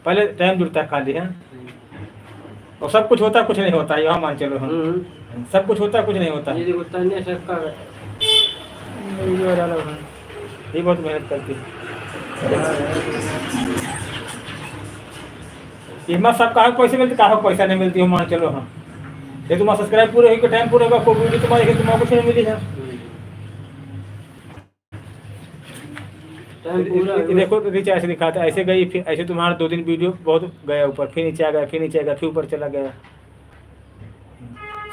पहले टाइम जुड़ता है खाली है और सब कुछ होता है कुछ नहीं होता है यहाँ मान चलो। हाँ सब कुछ होता है कुछ नहीं होता है। ये देखो तन्ने सबका ये बहुत मेहनत करती है। हिम्मत सब कहा पैसे मिलती कहा पैसा नहीं मिलती हो मान चलो। हाँ ये तुम्हारा सब्सक्राइब पूरे होगी टाइम पूरे होगा कोई वीडियो तुम्हारी तुम्हारा कुछ नहीं मिली है। देखो नीचे ऐसे दिखाता है ऐसे गई फिर ऐसे तुम्हारा 2 दिन वीडियो बहुत गया ऊपर फिर नीचे आ गया फिर नीचे आ गया फिर ऊपर चला गया।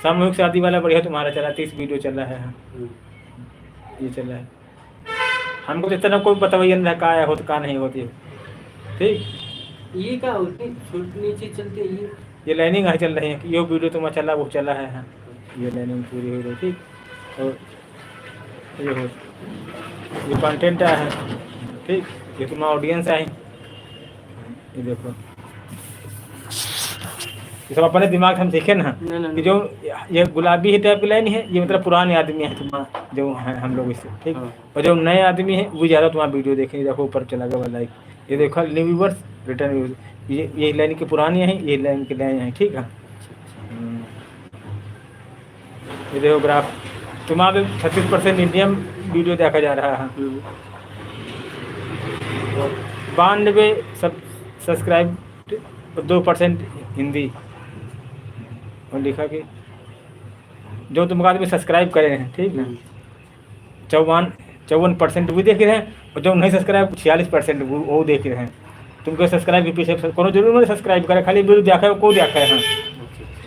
सामूहिक शादी वाला बढ़िया तुम्हारा चला 30 वीडियो चला है। ये चला है हमको तो इतना कोई पता वही नहीं कहा हो तो कहा नहीं होती ठीक ये क्या उतनी छोटी नीचे चलती है ये लाइनिंग है चल रही है, ये वीडियो तुम्हारा चला वो चला है हाँ। ये लाइनिंग पूरी हो रही ठीक। और ये हो ये कंटेंट है ठीक, ये तुम्हारा ऑडियंस है, ये देखो ये सब अपने दिमाग से हम सीखे ना कि जो ये गुलाबी ही टाइप की लाइन है, ये मतलब पुराने आदमी है तुम्हारा जो है हम लोग इससे ठीक। और जो नए आदमी है वो ज़्यादा तुम्हारा वीडियो देखेंगे, देखो ऊपर चला गया लाइक, ये देखो न्यू व्यूवर्स रिटर्न व्यूज, ये लाइन की पुरानी है, ये लाइन की लाइन है ठीक है। ये देखो ग्राफ तुम्हारा 36% इंडियन वीडियो देखा जा रहा है, 92 सब सब्सक्राइब, 2% हिंदी। और लिखा कि जो तुम आदमी सब्सक्राइब करे हैं ठीक ना, 54% वो देख रहे हैं, और जो नहीं सब्सक्राइब 46% वो देख रहे हैं। तुमको सब्सक्राइब के पीछे कोनो जरूर नहीं सब्सक्राइब करे, खाली वीडियो देखा है को देखा है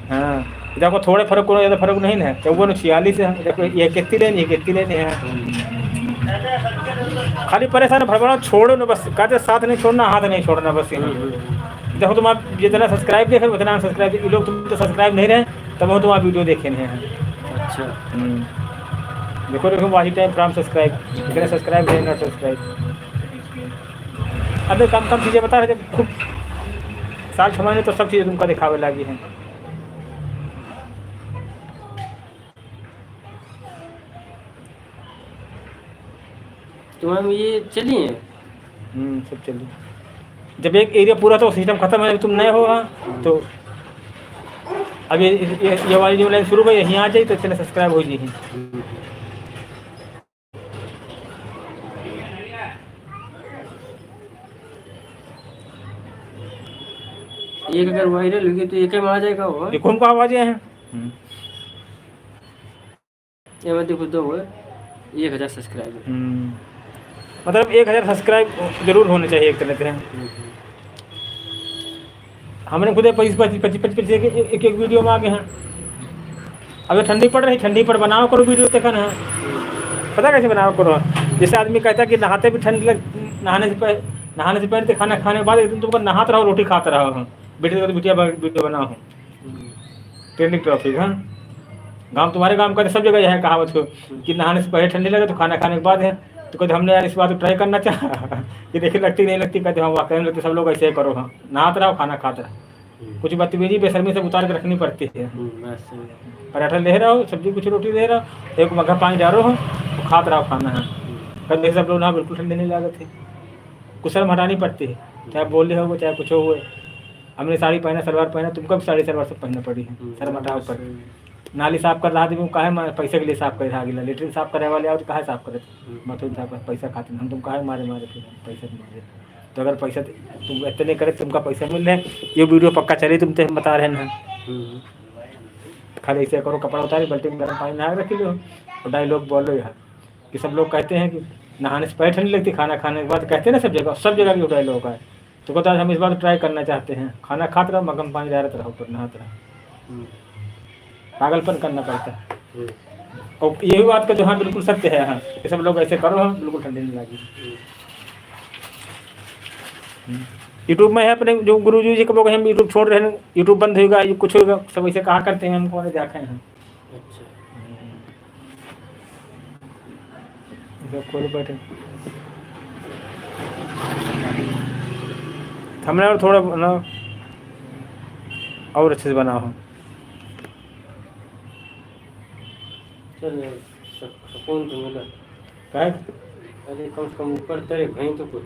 हाँ। देखो थोड़े फर्क को ज़्यादा फर्क नहीं है, 54 और 46 है। देखो ये कितनी लेनी है, कितनी लेनी है, खाली परेशान भड़बड़ा छोड़ो ना बस, कहते साथ नहीं छोड़ना हाथ नहीं छोड़ना बस। देखो तुम आप जितना सब्सक्राइब देखे उतना सब्सक्राइब, ये लोग तुम तो सब्सक्राइब नहीं रहे तब वो तुम आप वीडियो देखे नहीं हैं। अच्छा देखो देखो वाही टाइम फ्राम सब्सक्राइब, इतने सब्सक्राइब है नॉट सब्सक्राइब। अब कम कम चीज़ें बता रहे थे, खूब साल 6 महीने तो सब चीज़ें तुमको दिखावे लगी हैं। तुम्हारे ये चलिए सब चलिए। जब एक एरिया पूरा तो सिस्टम खत्म है, तुम नए हो हाँ तो अब ये वाली जो लाइन शुरू हुई यहीं आ जाए तो इतने सब्सक्राइब हो जाए। एक अगर वायरल होगी तो एक में आ जाएगा वो, देखो हमको आवाजें हैं ये मत देखो दो है 1000 सब्सक्राइबर, मतलब 1000 सब्सक्राइब जरूर होने चाहिए एक तरह से। हमने खुद 25 एक वीडियो में आ गए हैं। अगर ठंडी पड़ रही, ठंडी पर बनाओ करो वीडियो देखा ना, पता कैसे बनाओ करो। जैसे आदमी कहता है कि नहाते भी ठंड लग, नहाने से पहले खाना खाने के बाद एकदम तुमको नहाते रहो रोटी खाते रहो, वीडियो बनाओ ट्रेंडिंग टॉपिक। हाँ गाँव तुम्हारे गाँव का सब जगह यह है कहावत को कि नहाने से पहले ठंडी लगे तो खाना खाने के बाद है। तो कहते हमने यार इस बात को ट्राई करना चाहा कि देखिए लगती नहीं लगती, कहते हम वाकई में लगती, सब लोग ऐसे ही करो। हाँ नहाते रहो खाना खाते रहो, कुछ बदतमीजी बेशर्मी से उतार के रखनी पड़ती है। पराठा ले रहा हो, सब्जी कुछ रोटी ले रहा हो, एक मग्घा पानी डालो हो तो खाते रहो खाना है। कभी सब लोग ना बिल्कुल ठंडी नहीं लागत है, कुछ शर्म हटानी पड़ती है, चाहे बोले हो चाहे कुछ हो। हमने साड़ी पहना सलवार पहना, तुमको भी साड़ी सलवार सब पहनना पड़ी है, शर्म हटाओ पर। नाली साफ कर रहा आदमी काहे पैसे के लिए साफ कर रहा, लेटरिन साफ करने वाले आओ तो काहे साफ करे, बाथरूम साफ कर पैसा खाते हम, तुम काहे मारे फिर पैसा मारे। तो अगर पैसा तुम इतने करे तुमका पैसा मिल रहा है, ये वीडियो पक्का चले तुम तो बता रहे हैं। खाली ऐसे करो, कपड़ा उतारे बाल्टी में गर्म पानी नहा रखी लो और डायलॉग बोलो यार कि सब लोग कहते हैं कि नहाने से पहले ठंडी लगती, खाना खाने के बाद कहते हैं ना, सब जगह की डायलॉग है। तो कहता है हम इस बात ट्राई करना चाहते हैं, खाना खाते रहो मगम पानी डालते रहो ऊपर नहाते रहो, पागलपन करना पड़ता है। और यही बात का जो हाँ बिल्कुल सत्य है, हाँ ये सब लोग ऐसे करो, हाँ बिल्कुल ठंडी नहीं लगी। यूट्यूब में है अपने जो गुरु जी को लोग हम यूट्यूब छोड़ रहे हैं, यूट्यूब बंद होगा, ये कुछ होगा, सब ऐसे कहा करते हैं, हमको देखा है। खोल बैठे हमने और थोड़ा ना और अच्छे से बना हो। सुकून तो मिला, अरे कम से कम ऊपर तेरे कहीं तो कुछ।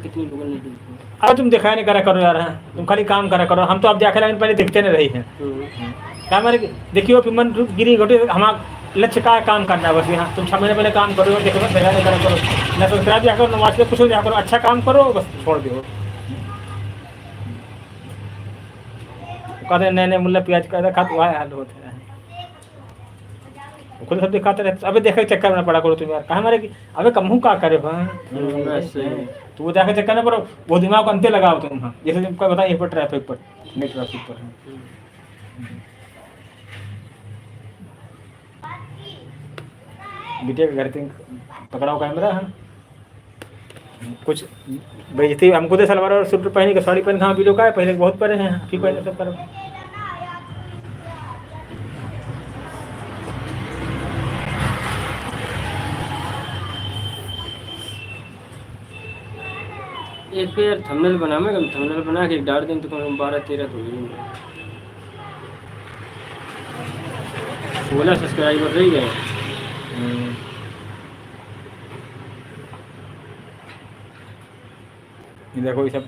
कितनी लोगों ने अब तुम दिखाया नहीं करा करो यार, तुम खाली काम करा करो। हम तो अब देखा पहले देखते नहीं रही हैं क्या हमारे देखियो फिर मन गिरी घटी, हमारा लक्ष्य का काम करना है बस। यहाँ तुम 6 महीने पहले काम करो, देखो देखा नहीं करा करो, न सब्सक्राइब दिया करो, न वाच कुछ दिया करो, अच्छा काम करो बस छोड़ दो। कहते नए नए मुल्ला प्याज का खा तो हाल होते हैं, खुद सब दिखाते रहते। अबे देखे चक्कर में पड़ा करो तुम यार, कहाँ हमारे अबे कमहू का करे तो वो देखे चक्कर में पड़ो, वो दिमाग को अंते लगाओ तुम। हाँ जैसे तुमको बताया पर ट्रैफिक पर नहीं ट्रैफिक पर बिटिया के घर तीन पकड़ाओ कैमरा है कुछ बेइज्जती हमको दे सलवार और सूट पहनी के साड़ी पहन के हम वीडियो का है पहले बहुत परे हैं ठीक पहले सब पर एक पे यार थंबनेल बना मैं थंबनेल बना के डाल दें तो 12-13 तो ही 16 सब्सक्राइबर रह गए। ये देखो ये सब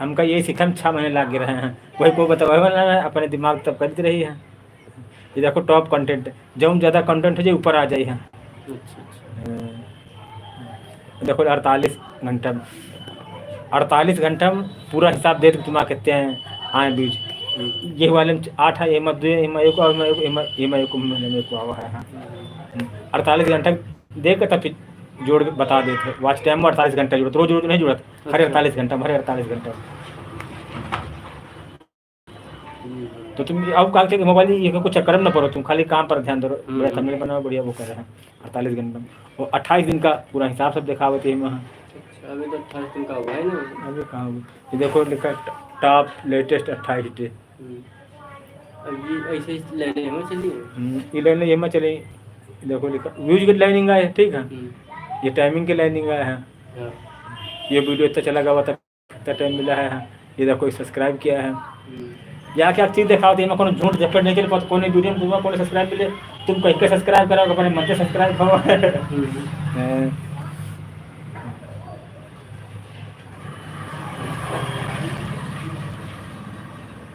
हमका यही सीखा में 6 महीने लग रहे हैं वही को बताओ अपने दिमाग तब करती रही है। ये देखो टॉप कंटेंट जो ज़्यादा कंटेंट है जो ऊपर आ जाए है। देखो 48 घंटा में पूरा हिसाब दे तो तुम्हारा कितने हैं आए व्यूज ये वाले 8 है एम 2 एम 1 और एम 1 मेरे को आवा है। हाँ 48 घंटा देख के तब फिर जोड़ के बता देते वॉच टाइम में 48 घंटा जरूरत रोज रोज नहीं जरूरत हर 48 घंटा हर 48 घंटा। तो तुम अब कहा कि मोबाइल ये कुछ चक्कर में ना पड़ो तुम खाली काम पर ध्यान दो बढ़िया थंबनेल बनाओ बढ़िया वो कर रहे हैं 48 घंटा और 28 दिन का पूरा हिसाब सब दिखावत है वहाँ। अभी तो 28 दिन का हुआ है ना अभी कहाँ हुआ ये देखो लिखा टॉप लेटेस्ट 28 डे। अब ये ऐसे ही लेने में चलिए ये लाइन ये में चले देखो लिखा व्यूज की लाइनिंग आए ठीक है ये टाइमिंग की लाइनिंग आया है ये वीडियो इतना चला गया तक इतना टाइम मिला है। ये देखो सब्सक्राइब किया है यहाँ क्या चीज़ दिखाओ तो कौन झूठ झपट नहीं चल पाता कौन वीडियो में तुम्हारा कौन सब्सक्राइब मिले तुम कहीं के सब्सक्राइब कराओ अपने मन से सब्सक्राइब करो।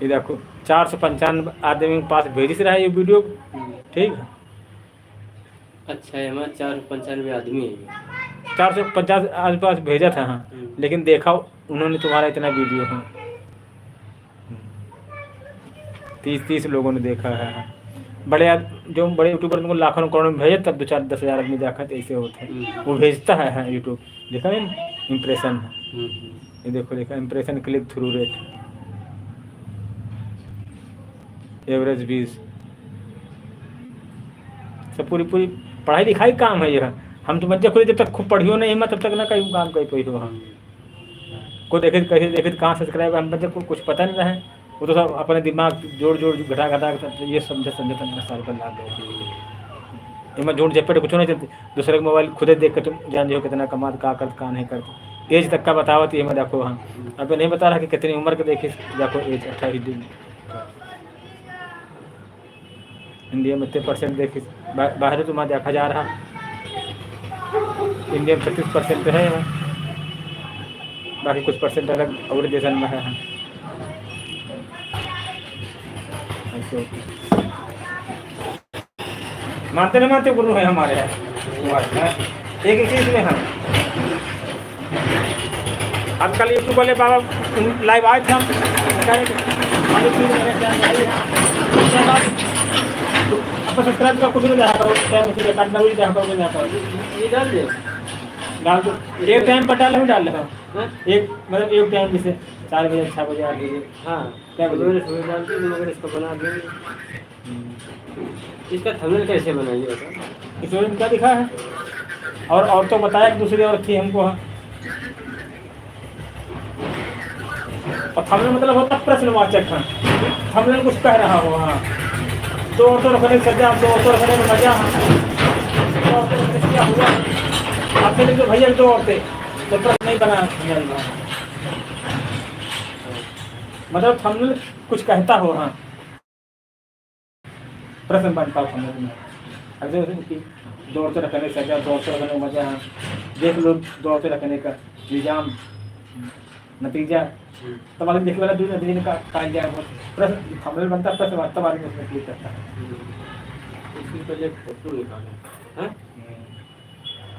ये देखो 495 आदमी के पास भेज रहा है ये वीडियो ठीक है। अच्छा है हमारे 495 आदमी है 450 आसपास भेजा था हाँ लेकिन देखा उन्होंने तुम्हारा इतना वीडियो है 30 लोगों ने देखा है। बड़े जो बड़े यूट्यूबर उनको लाखों करोड़ों में भेजे तब 2-4-10 हज़ार आदमी देखा तो ऐसे होता है वो भेजता है यूट्यूब देखा है इम्प्रेशन है ये देखो देखा impression click through rate average 20 सब पूरी पढ़ाई लिखाई काम है यह हम तो बच्चे खुद जब तक खूब पढ़ियो नहीं तब तक ना कहीं काम कहीं कोई हो हम को देखे कैसे देखे कहाँ सब्सक्राइब हम बच्चे को कुछ पता नहीं रहे वो तो सब अपने दिमाग जोड़ घटा ये समझे 15 साल पर लाभ है इनमें जोड़ झपेट कुछ नहीं चलती दूसरे का मोबाइल खुद देख कर तुम जान जो कितना कमा का करते कहाँ नहीं करते एज तक का बतावत ये मैं देखो हाँ अब नहीं बता रहा कि कितनी उम्र के देखे देखो एज 28 दिन इंडिया में 30% देखिए बाहर तुम्हारा देखा जा रहा इंडिया में 35% है बाकी कुछ परसेंट अलग और देशन में है ऐसे मानते नहीं मानते गुरु है हमारे यहाँ एक चीज़ में हम आजकल यूट्यूब वाले बाबा लाइव आए थे हम सब्सक्राइब का कुछ नहीं काटना भी ये डाल दे डाल दो एक टाइम पर डाल रहा एक मतलब एक टाइम जैसे 4 बजे 6 बजे 8 बजे हाँ क्या बोलो सुबह डाल के मगर इसको बना देंगे इसका थंबनेल कैसे बनाइए इसमें क्या लिखा है और तो बताया कि दूसरी और थी हमको और थंबनेल मतलब होता प्रश्नवाचक है थंबनेल कुछ कह रहा हो हाँ दो औरतों रखने की सजा 2 औरतों रखने में मजा क्या हुआ आपसे लिख दो भैया 2 औरतें तो प्रश्न नहीं बना मतलब थंबनेल कुछ कहता हो हाँ प्रश्न बनता हो थंबनेल में अगर 2 औरतें रखने की सजा 2 औरतें रखने में मजा हाँ देख लो 2 औरतें रखने का निजाम नतीजा तब आगे देखने वाला दूर नतीजे का जाए प्रश्न थंबनेल बनता है प्रश्न वास्तव आदमी उसमें क्लिक करता है इसकी पहले फोटो निकालो हैं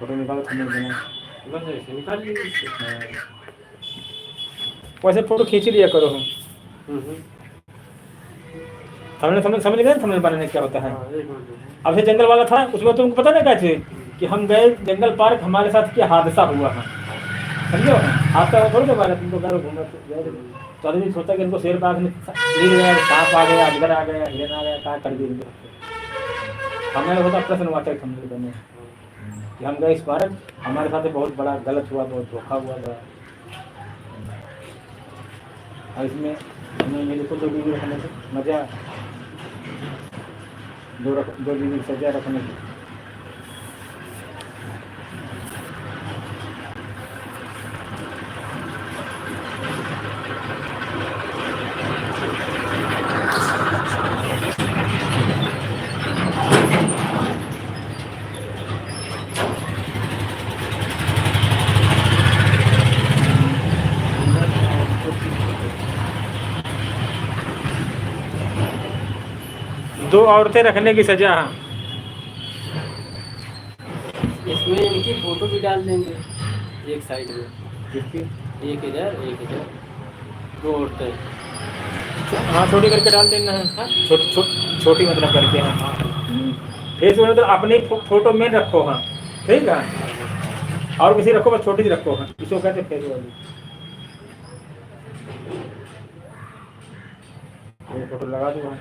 फोटो निकालो थंबनेल बना बस ऐसे निकाल लीजिए वैसे फोटो खींच लिया करो हम थंबनेल समझ गए थंबनेल बनाने क्या होता है। अब से जंगल वाला था उसमें तुमको पता नहीं क्या थे कि हम गए जंगल पार्क हमारे साथ क्या हादसा हुआ है समझो हादसा थोड़ी ना मारा तुमको घर घूमने तो आदमी सोचा कि इनको शेर बाघ में गिर गया सांप आ गया अजगर आ गया हिरन आ गया क्या कर दिया हमें होता प्रश्नवाचक थंबनेल बने कि हम गए इस बार, हमारे साथ बहुत बड़ा गलत हुआ, बहुत धोखा हुआ था। और इसमें हमें मेरे को 2 बीवी रखने से मज़ा, 2 बीवी की सजा रखने से। दो औरतें रखने की सजा। हाँ, इसमें इनकी फोटो भी डाल देंगे एक साइड में, किसकी? एक इधर एक इधर, 2 औरतें। हाँ, छोटी करके डाल देना है। हाँ? छोटी मतलब करके। हाँ, फेसबुक में तो अपनी फोटो में रखो। हाँ, ठीक है। और किसी रखो, बस छोटी सी रखो। हाँ, इसको कहते हैं फेस वाली। ये फोटो लगा दो। हाँ।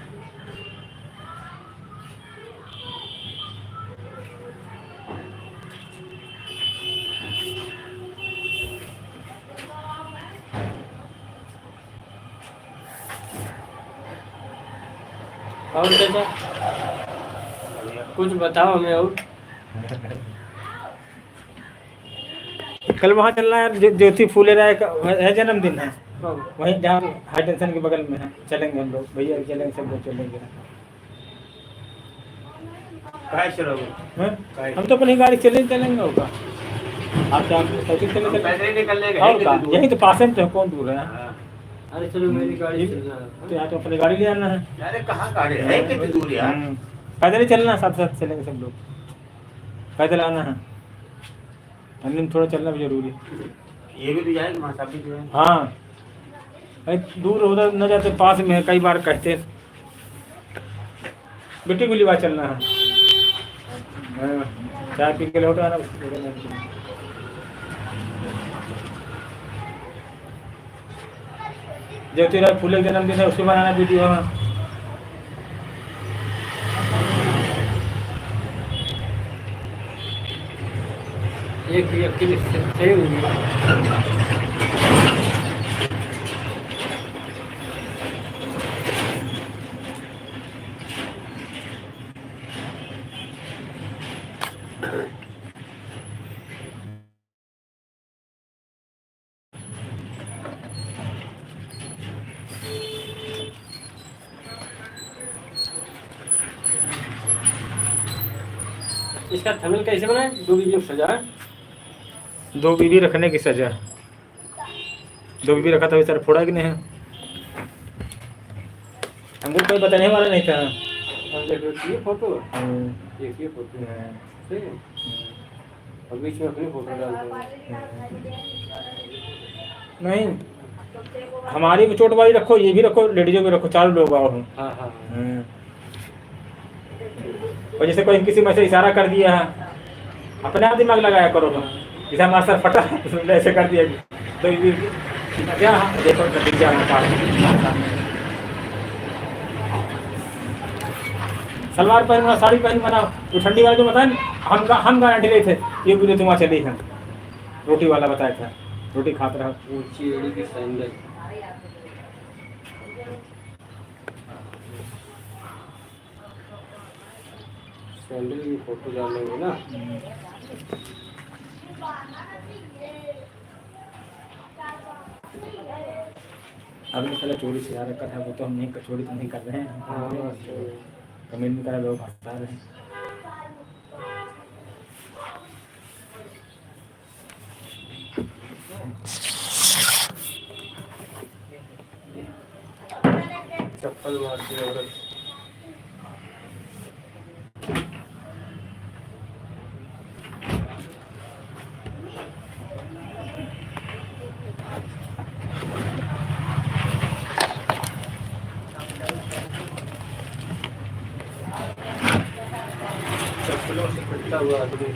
और चाचा कुछ बताओ हमें और। कल वहाँ चलना है, ज्योति फूले राय का है जन्मदिन है, वहीं जहाँ हाई टेंशन के बगल में है। चलेंगे हम लोग, भैया भी चलेंगे, सब लोग चलेंगे। कहाँ चलोगे? हैं? हम तो अपनी गाड़ी चलेंगे। होगा आप क्या साइकिल चले पैदल ही निकलने गए, और का कितनी दूर? यहीं तो पास में तो है, कौन दूर है। हाँ। अरे चलो मेरी गाड़ी चलना तो है। यहाँ तो अपनी गाड़ी ले आना है। अरे कहाँ गाड़ी है, कितनी दूर यार? पैदल ही चलना है, साथ साथ चलेंगे सब लोग, पैदल आना है। हमने थोड़ा चलना भी जरूरी है। ये भी तो जाएंगे, वहाँ सब भी तो जाएंगे। हाँ, भाई दूर उधर न जाते, पास में है। कई बार कहते हैं बेटी गुली बात चलना है। हाँ, चाय पी के लौट आना। ज्योति राय फूले का जन्मदिन है, उसके बनाना वीडियो। हाँ, एक अकेले सही हुई। इसका थंबनेल कैसे बनाए? 2 वीडियो सजा। 2 बीवी रखने की सजा। 2 बीवी रखा था, सर फोड़ा कि नहीं है? हमको कोई बताने वाला नहीं था। अब देखो ये फोटो, एक ये फोटो है, ठीक है, और बीच में अपनी फोटो डाल देंगे। नहीं, हमारी भी चोट वाली रखो, ये भी रखो, लेडीजों भी रखो, 4 लोग आओ। हाँ हाँ और जैसे कोई किसी में से इशारा कर दिया है, अपने आप दिमाग लगाया करो। जैसे हमारा सर फटा है, ऐसे कर दिया तो ये क्या देखो दिख जाना। सलवार पहनना, साड़ी पहन बना, तो ठंडी वाला जो बताया, हम गारंटी रहे थे ये वीडियो तुम्हारा चली है। रोटी वाला बताया था, रोटी खाता रहा। ऊंची एड़ी की सैंडल। सैंडल की फोटो डालेंगे ना। अभी पहले चोरी से रखा था, वो तो हम नहीं, चोरी तो नहीं कर रहे हैं। कमेंट में करा, लोग हंसा रहे हैं। चप्पल मारती औरत। चप्पलों से पिटता हुआ आदमी।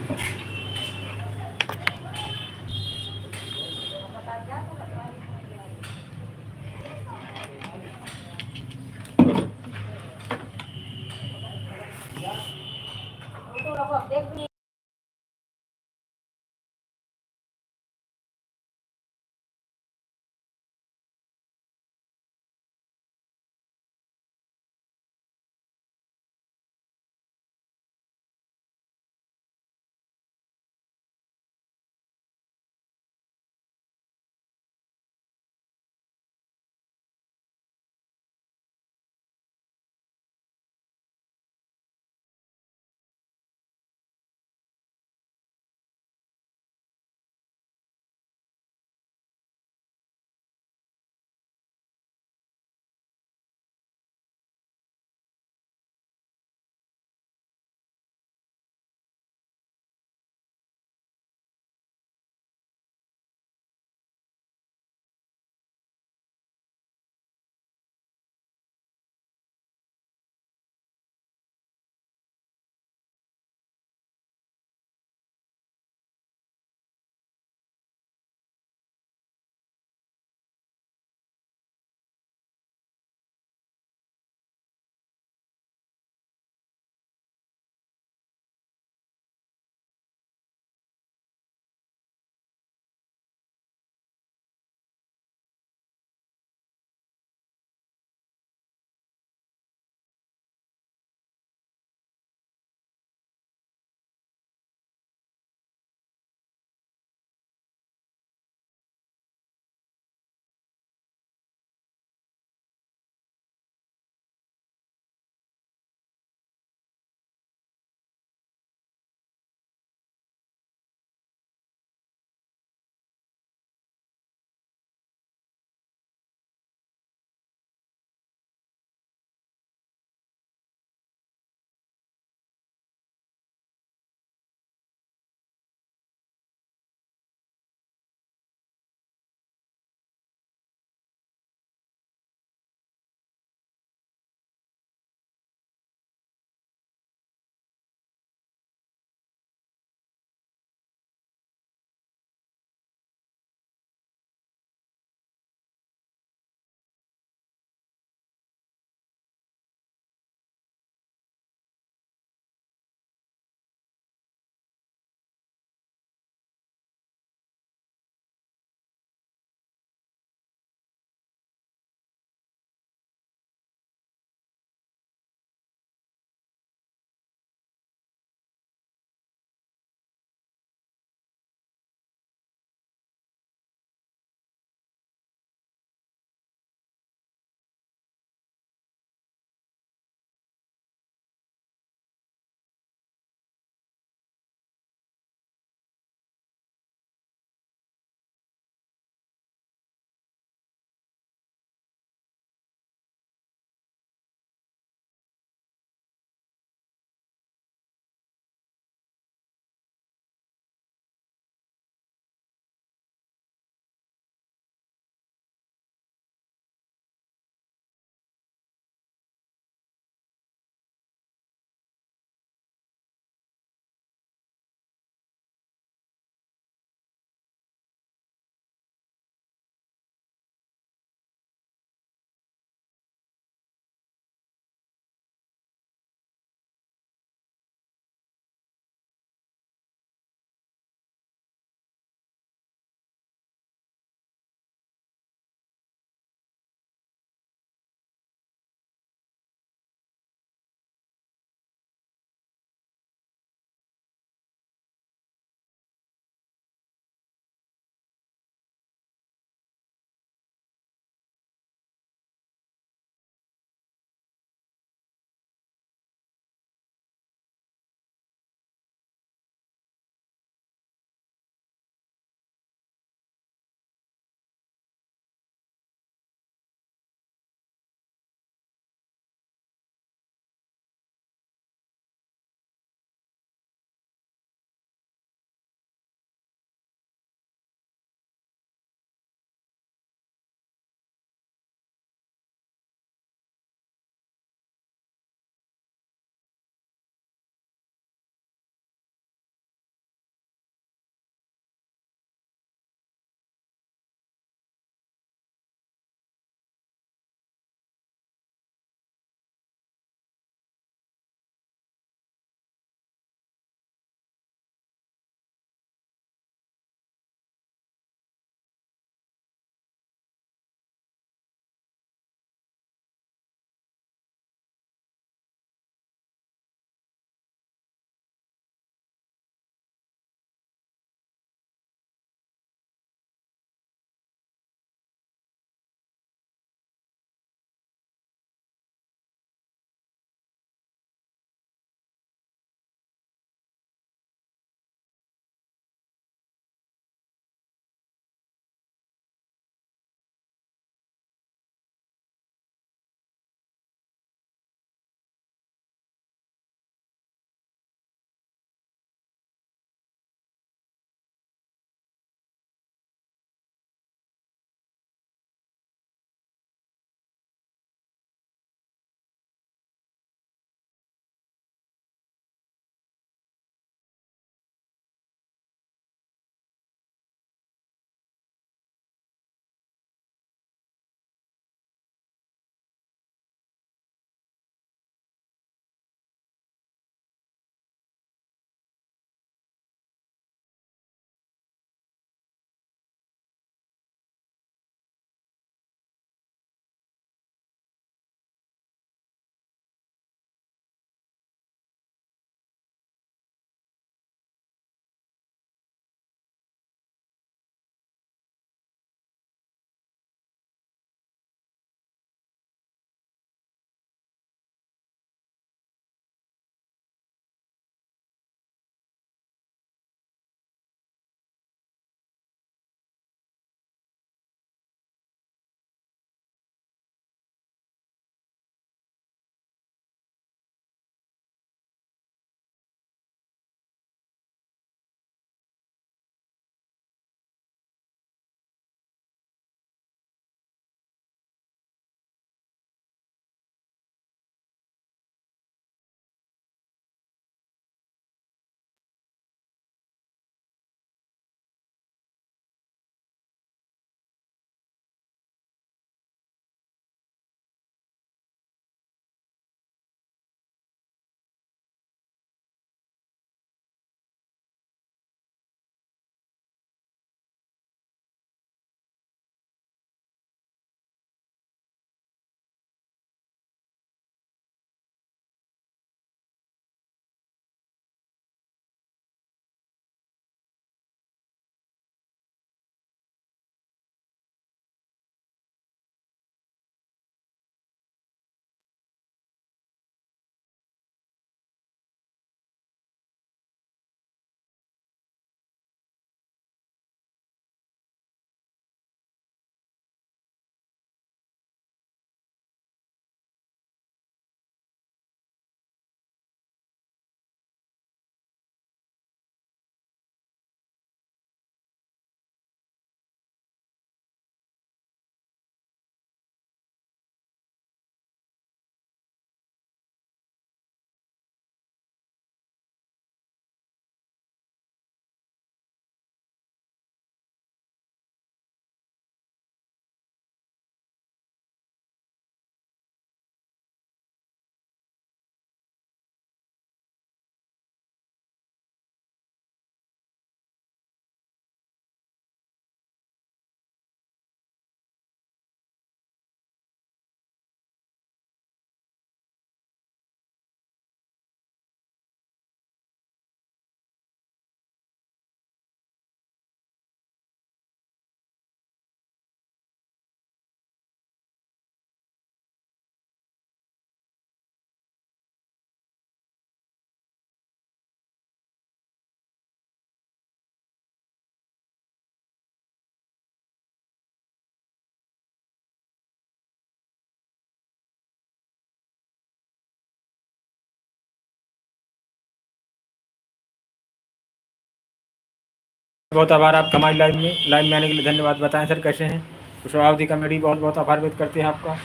बहुत आभार आपका हमारी लाइव में आने के लिए धन्यवाद। बताएं सर कैसे हैं? कुशवाहा कॉमेडी बहुत बहुत आभार व्यक्त करते हैं आपका।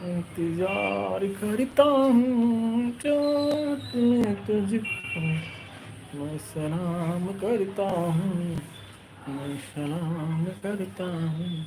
इंतजार करता हूँ तुझको, मैं सलाम करता हूँ, मैं सलाम करता हूँ।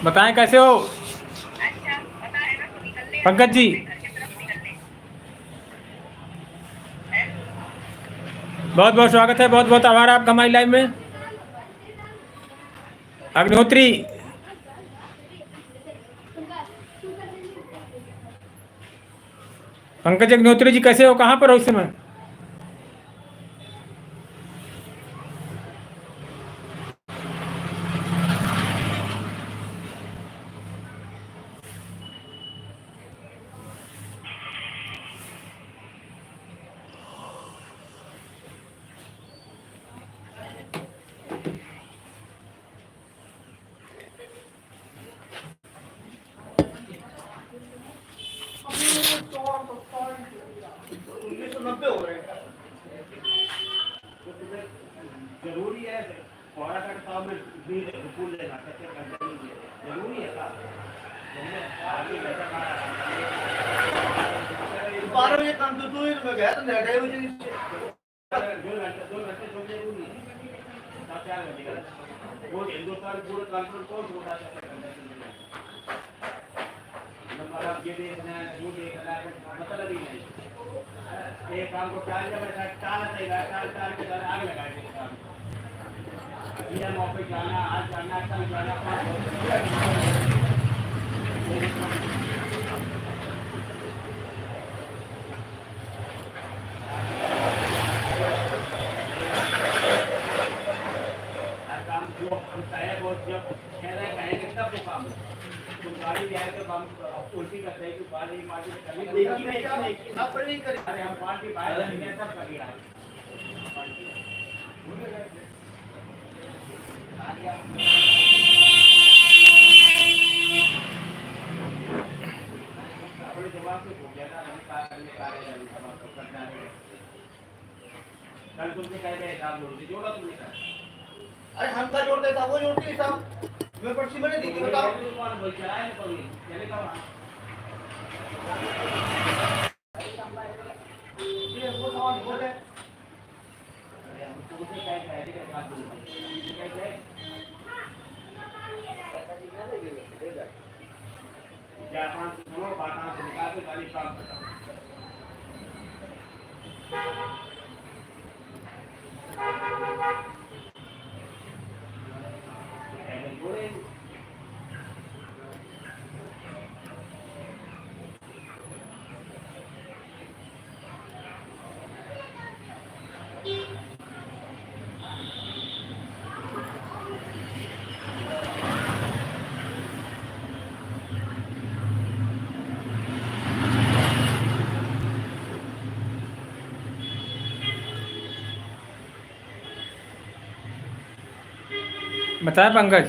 बताएं कैसे हो पंकज जी? बहुत बहुत स्वागत है, बहुत बहुत आभार आपका हमारी लाइव में। अग्निहोत्री पंकज अग्निहोत्री जी कैसे हो? कहाँ पर हो इस समय? जरूरी है फौरा का साहब में भी फूल लेना जरूरी है बारह बजे काम तो में गया तो लेट है मुझे 2 घंटे जरूरी है 4 घंटे का वो हिंदुस्तान पूरा कानून को उठा नंबर आप ये देखना है वो देखना है मतलब ही नहीं। एक काम को टाल जब टाल देगा टाल के बाद आग लगाएंगे काम ये मौके जाना आज जाना कल जाना उल्टी करते हैं कि बाल ही मार अरे हम पार्टी बाहर सब कर दिया जवाब से हो गया था कल तुमसे कह गए साहब जोड़ा तुमने अरे हम का जोड़ देता वो जोड़ती साहब मैं पर्ची मैंने दी थी बताओ कौन बोल रहा है कौन चले का ये वो सवाल बोले अरे हम तुमसे क्या कह रहे हैं बात बोल रहे हैं बताए पंकज।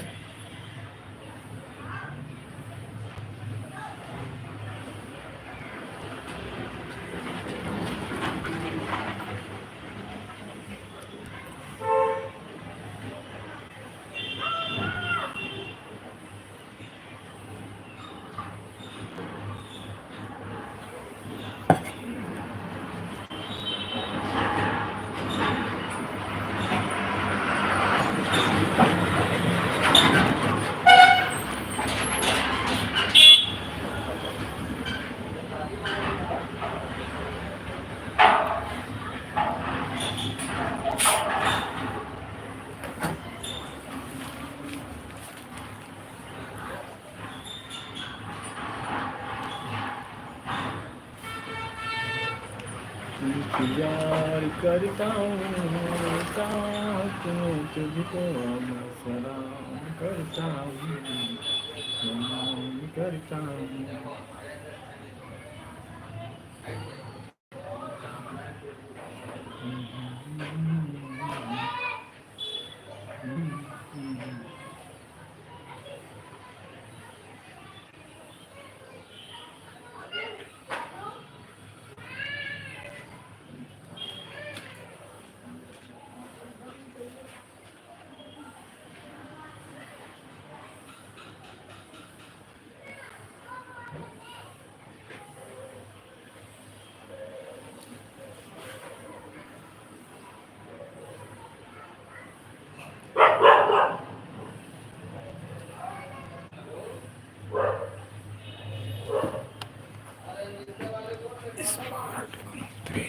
इंतजार करता हूँ तुझको मैं सलाम करता हूँ, सलाम करता हूँ। Smart three.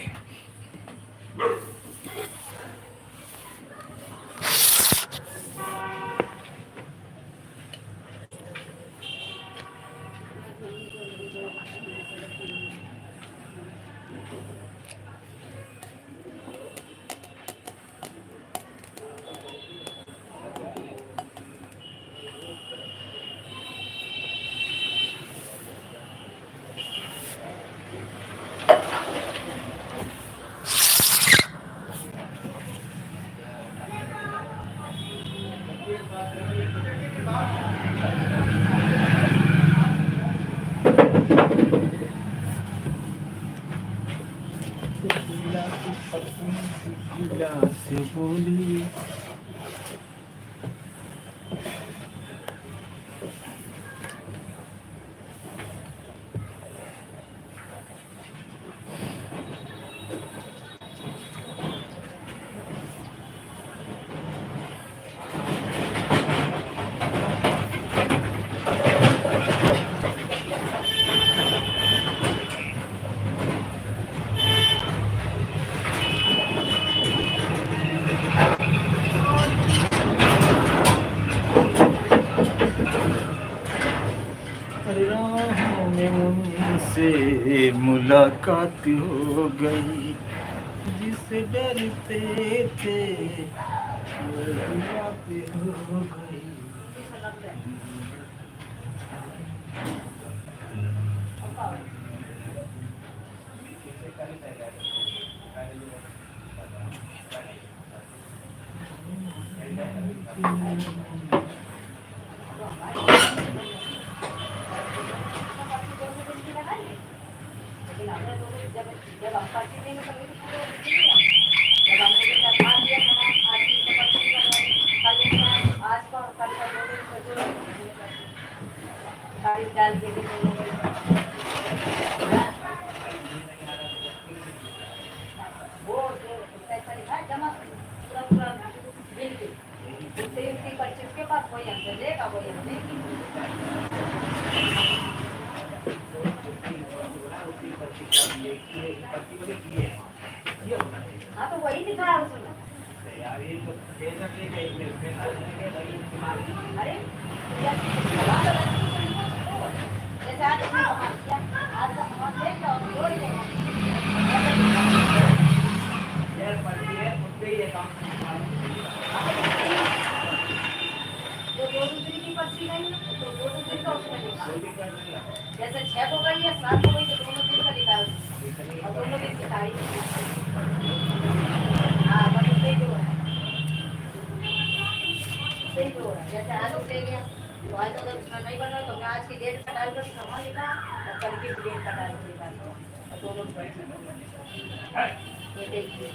से बोली राहों में उनसे मुलाकात हो गई, जिससे डरते थे मुलाकात हो गई। हाँ तो वही दिखा है उसमें। अरे जैसे आज इसने सामान किया, आज का सामान देख लो, जोड़ लेना। जो 2 दूसरी की पर्ची गई तो 2 दूसरी का उसमें लिखा, जैसे 6 को गई या 7 को गई तो दोनों दिन का लिखा है उसमें, और दोनों दिन की तारीख। हाँ बस सही जो है, सही जो है। ले गया। तो आज अगर उसमें नहीं बन रहा तो मैं आज की डेट का डाल कर सामान लिखा और कल की डेट का डाल कर निकालता हूँ और दोनों ये देखिए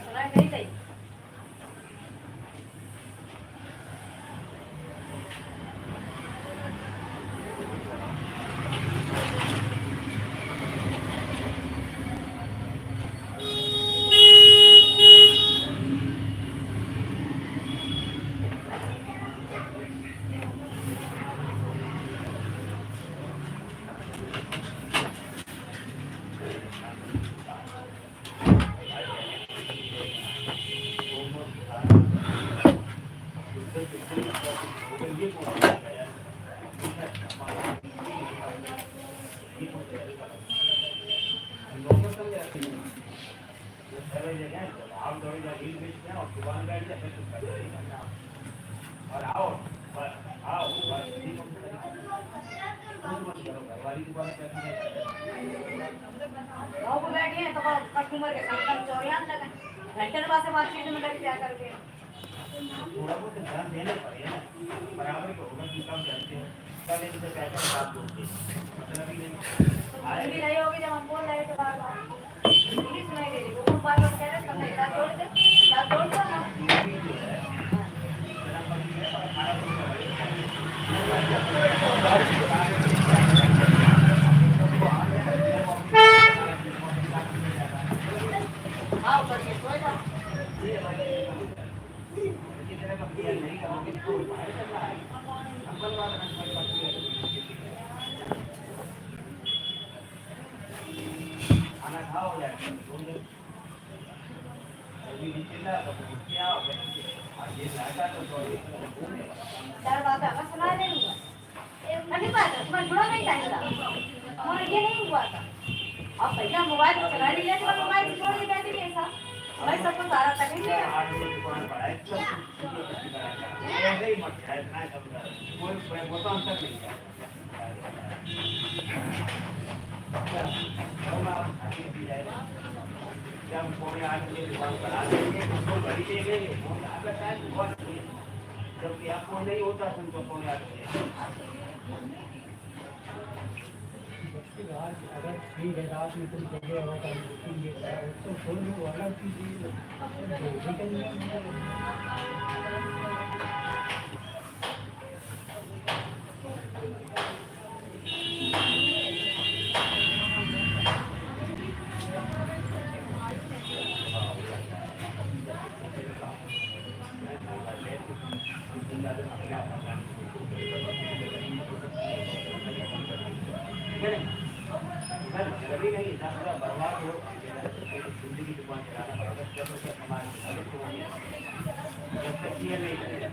सुनाई नहीं दी। गाँव को बैठे हैं तो कस्टमर के साथ चौरियान लगा घंटे के बाद से बातचीत में लग क्या करके थोड़ा बहुत ध्यान देना पड़ेगा ना, बराबर को होगा कि कब जानते हैं कल इनसे पैसा बात बोलते हैं मतलब ही नहीं भी नहीं होगी जब हम बोल रहे थे बार बार इंग्लिश सुनाई दे रही वो बार बार कह रहे थे नहीं दांत तोड़ दे दांत तोड़ दो ना हाँ ऊपर के सो जाओ खाना खाओ यार अभी नीचे ना तो क्या हो गया ये लाटा तो चार बात है मैं सुना नहीं हुआ नहीं बात है तुम्हारा जुड़ा नहीं टाइम था हमारा ये नहीं हुआ था अब पहले मोबाइल चला लिया तो मोबाइल छोड़ के बैठे ऐसा भाई सबको सारा तकलीफ है दुकान पर है ऐसे ही मत है ना सब कोई बोतल तक नहीं है जब फोन आके दुकान पर आ जाएंगे उसको घड़ी दे देंगे फोन आता है बहुत जबकि आपको नहीं होता तुमको फोन आते अगर ठीक है रात में तुम जगह हो तो फोन में वाला कीजिए कभी नहीं पूरा बर्बाद हो जिंदगी दुकान चलाना पड़ेगा जब तक हमारे जब तक ये नहीं करेगा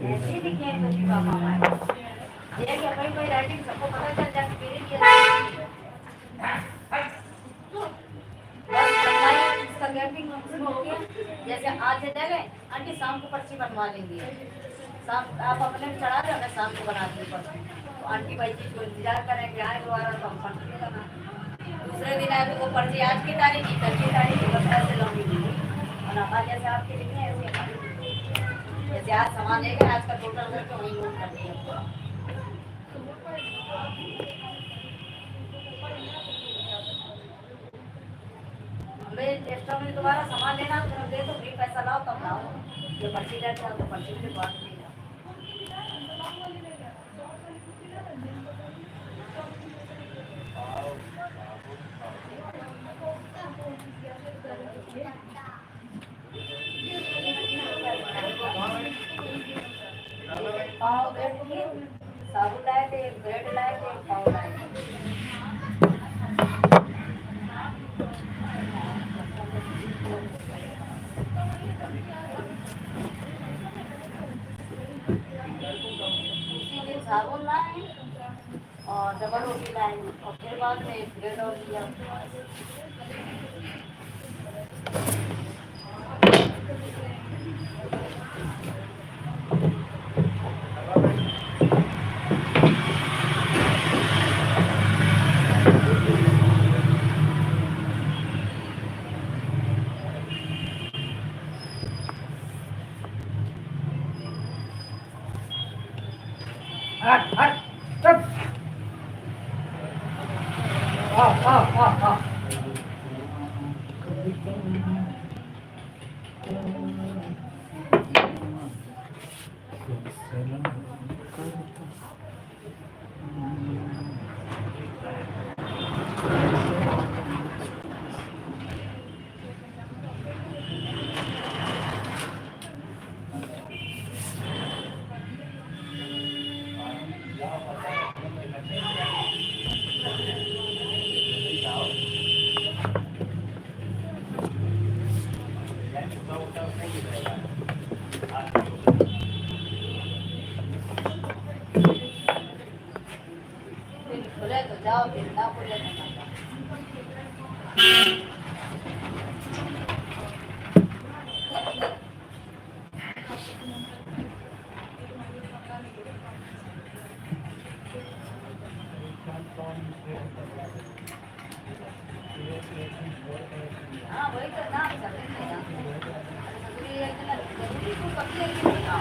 ऐसे ही दिखे हैं तो बाबा हमारे ये क्या कोई राइटिंग सबको पता चल जाए मेरे लिए इसका गैपिंग हो गया जैसे आज है गए आंटी शाम को पर्ची बनवा लेंगे शाम आप अपने चढ़ा दो मैं शाम को बना दूँ पर्ची तो आंटी भाई जी को इंतजार करेंगे आए दोबारा तो हम पर्ची लगाना दूसरे दिन आए तो वो पर्ची आज की तारीख की कल की तारीख की बस ऐसे लंबी और हमारे जैसे आपके लिखने ऐसे हमारी जैसे आज सामान लेंगे आज का टोटल करके वही नोट कर दिया हमें एक्स्ट्रा में दोबारा सामान लेना तो दे तो फ्री पैसा लाओ तब लाओ ये पर्ची लेते हो तो पर्ची के बाद ले जाओ पाव ब्रेड की साबुन लाए थे ब्रेड लाए थे पाव लाए थे उसी दिन साबुन लाए और डबल रोटी लाए और फिर बाद में ब्रेड और लिया हट हट चुप आ फिर खुले तो जाओ फिर ना खुले तो ना जाओ हाँ वही तो नाम करेंगे ना जरूरी है कि ना जरूरी तो कभी है कि ना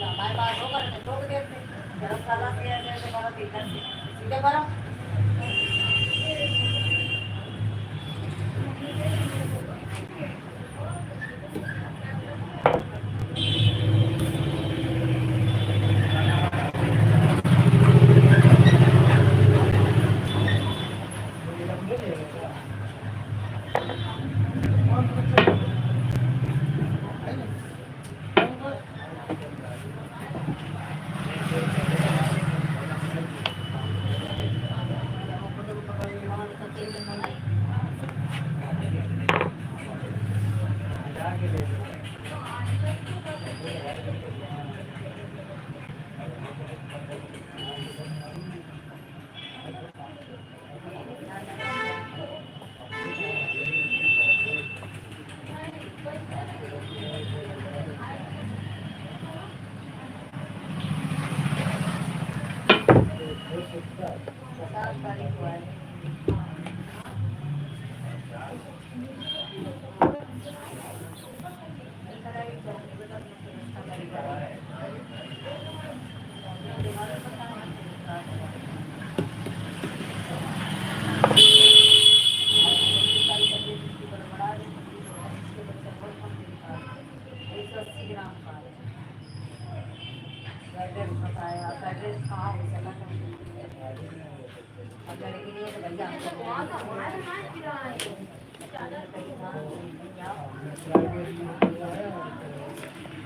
हमारे पास होगा तो ठोक देते धर्मशाला से ऐसे करो तो इधर से सीधे करो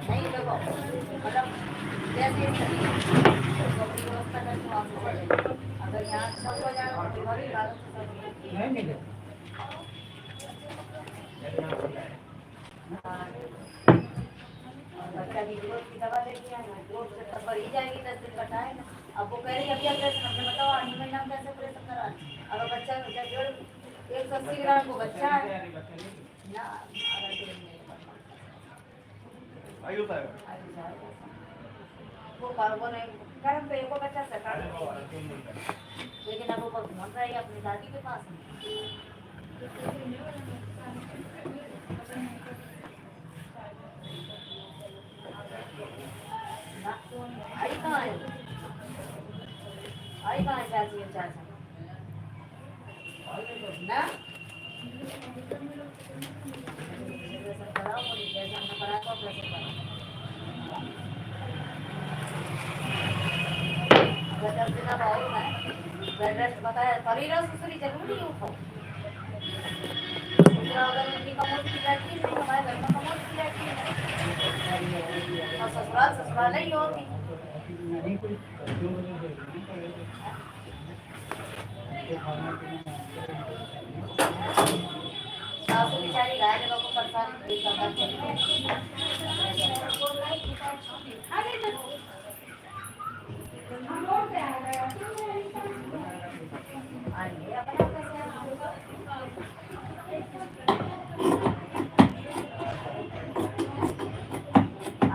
नहीं देखो मतलब जैसे व्यवस्था करके वहाँ से चले अगर यहाँ सब हो जाए तो बीमारी हालत से नहीं मिले बच्चा की ग्रोथ की दवा लेके आए ग्रोथ से तब बढ़ ही जाएगी 10 दिन बताए ना अब वो कह रही अभी ऑपरेशन हमने बताओ 8 महीना में कैसे ऑपरेशन करा अगर बच्चा 180 ग्राम को बच्चा है ना आयु होता है वो वो नहीं कर्म पे एको बच्चा सरकार लेकिन अब वो घूम रहा है अपनी दादी के पास आई कहाँ है चाची और चाचा ना कराओ जैसे हमने करा तो ऑपरेशन करा अगर 10 दिन अब और ना बेड रेस्ट बताया शरीर दूसरी जरूरी है उठो अगर उनकी कमोड की बैठी है तो हमारे घर में कमोड की बैठी है और ससुराल ही होगी नहीं कोई जो सासू बेचारी गाय लोगों को परेशान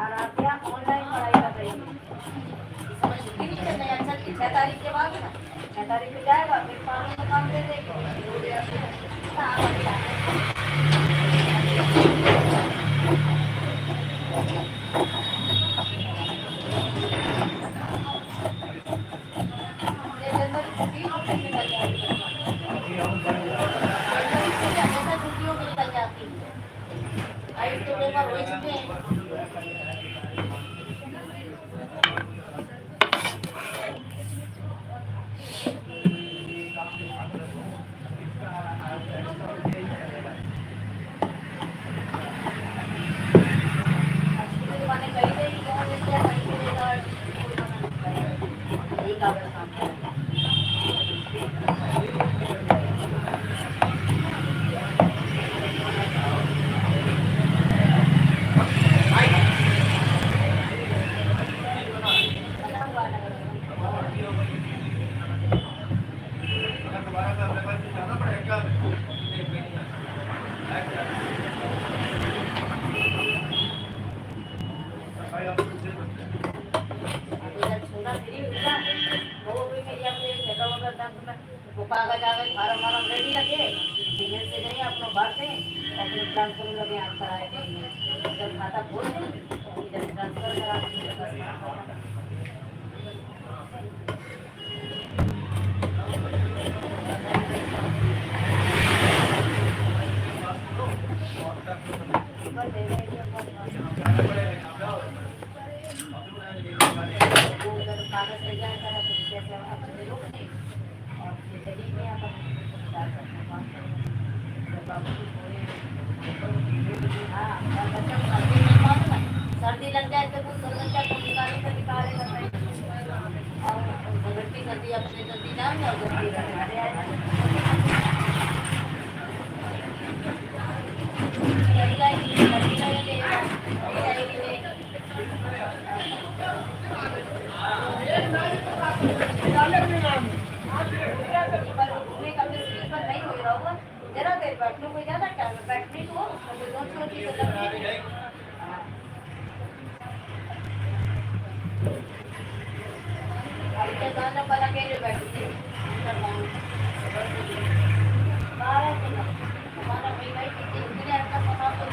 और आप क्या ऑनलाइन पढ़ाई कर रही हैं 6 तारीख के बाद ना 6 तारीख को जाएगा फिर पानी का काम दे देगी छुट्टियों में निकल जाती है इसके पेपर हो चुके हैं उधर खाता खोल दे, इधर ट्रांसफर करा दे, बस खाता। पर दे दे ये वो उधर कागज तैयार करा तो जैसे अपने लोग नहीं और ये दिल्ली में अपन डाल सकते हैं बात जब बाबू को बोले हाँ और बच्चा को सर्दी में कौन है सर्दी लग जाए तो वो बच्चा को निकालेगा और घबरती सर्दी अपने जल्दी जाए और जल्दी हमारे जरा देर बैठने को ज्यादा टाइम बैठने को दो छोटी अभी तो गाना बना के बैठती हमारा भाई इतने अच्छा बना तो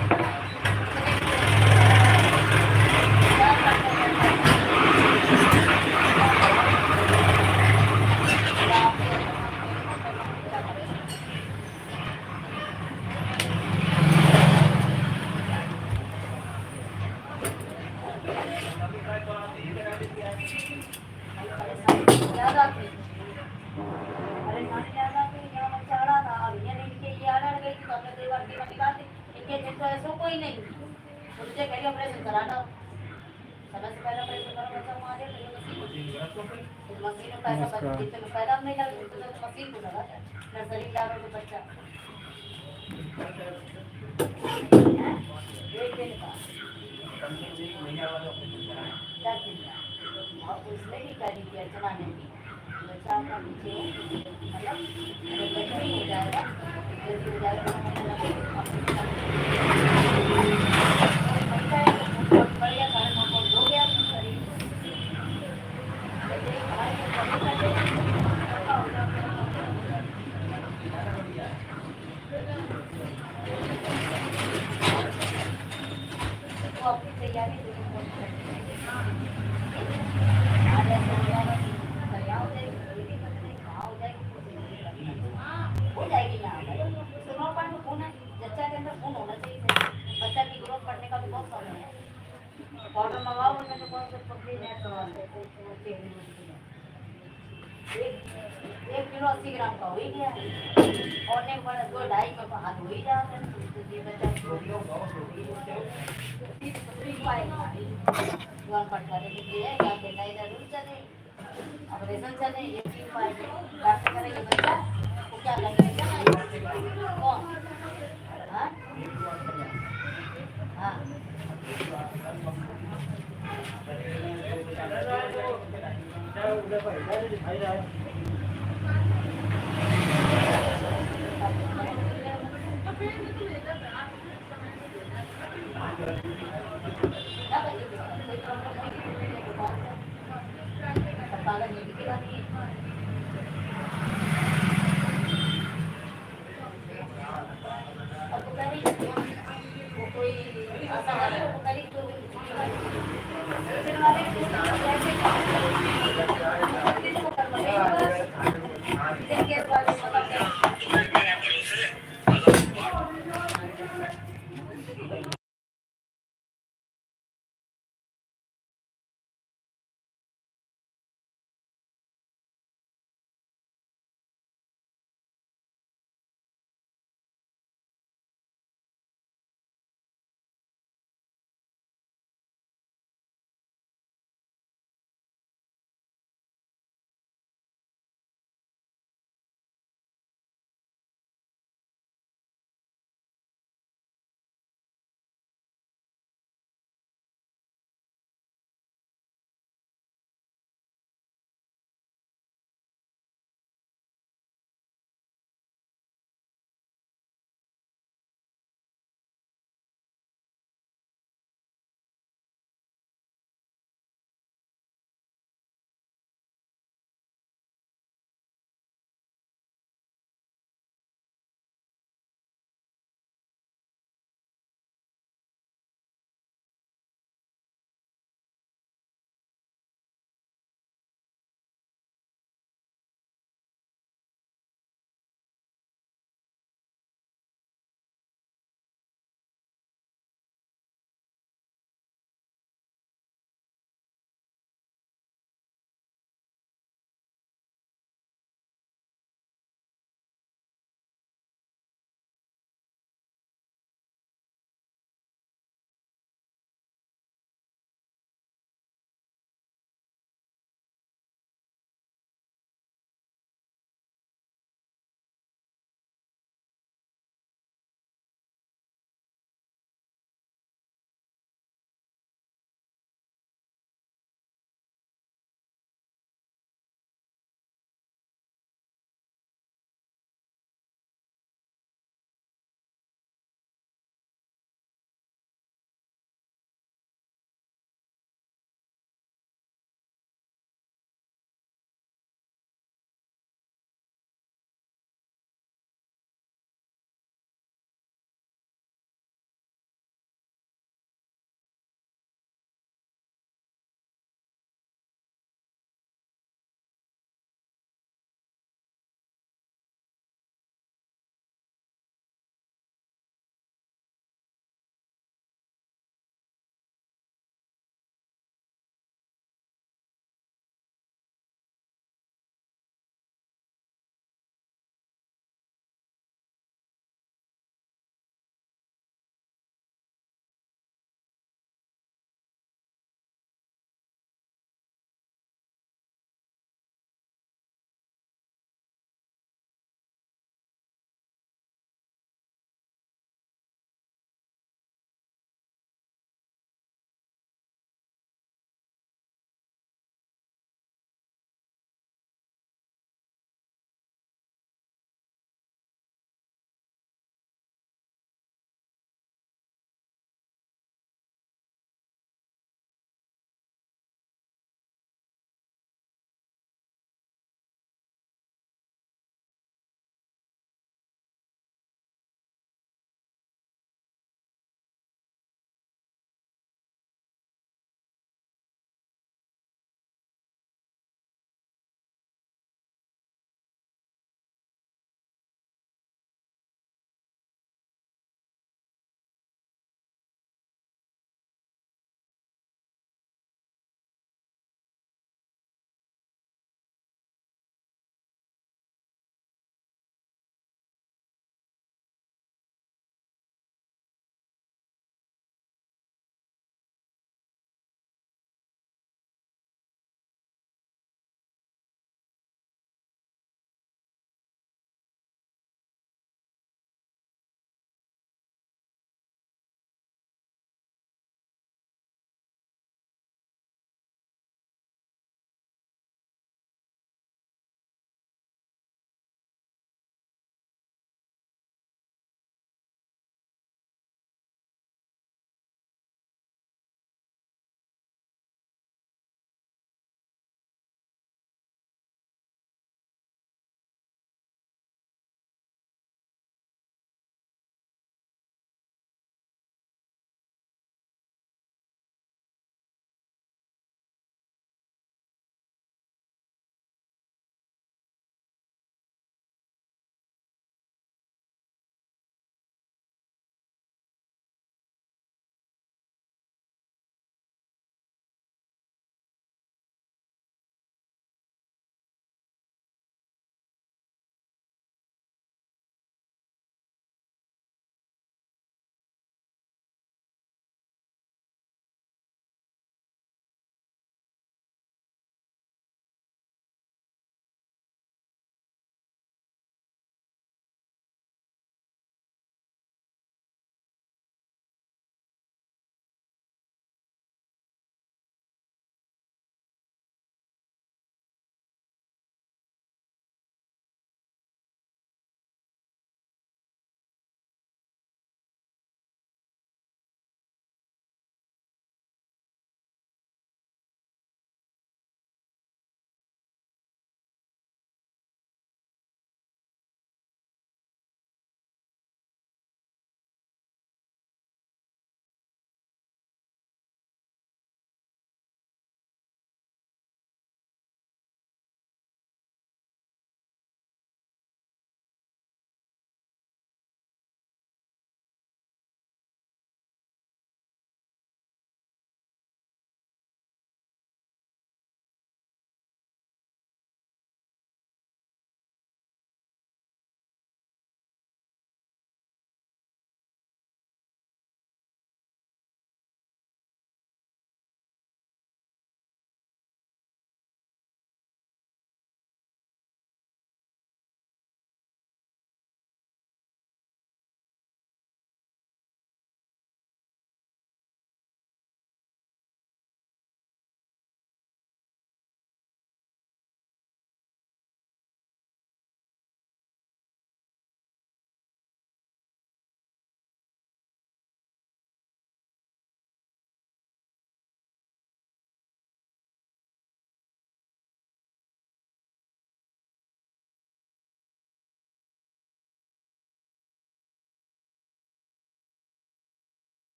ज्यादा थी अरे खाने ज्यादा थी यहाँ बच्चा अड़ा था अब ये नहीं कि ये अड़ गई तो हमने 2 बार कीमत निकाल दी इनके जिनको ऐसा कोई नहीं उनसे कहीं ऑपरेशन कराना समय से पहले ऑपरेशन करो बच्चा वहाँ आ जाए मशीन में पैसा जितने में पैदा नहीं लगा उतने तो मशीन को लगा नर्सरी डालो तो बच्चा एक दिन का 10 दिन का और उसमें भी कर दिया चलाने की बच्चा का पीछे मतलब अगर बच्चा ही हो जाएगा जल्दी हो जाएगा बढ़िया सारे कॉम्पाउंड हो गया शरीर तो अपनी तैयारी हो जाएगी यहाँ पर सुनो पानी खून है बच्चा के अंदर खून होना चाहिए बच्चा की ग्रोथ बढ़ने का भी बहुत समय है पाउडर मंगाओ उनमें तो बहुत कुछ पकड़ी है सवाल एक किलो 80 ग्राम का हो ही गया और ने बड़ा 2-2.5 में हाथ हो ही जाते हैं ये बच्चा पटवा देती है या बेटा इधर रुक जाते ऑपरेशन चले ये भी उपाय डॉक्टर करेंगे बच्चा को क्या लगेगा कौन हाँ हाँ कोई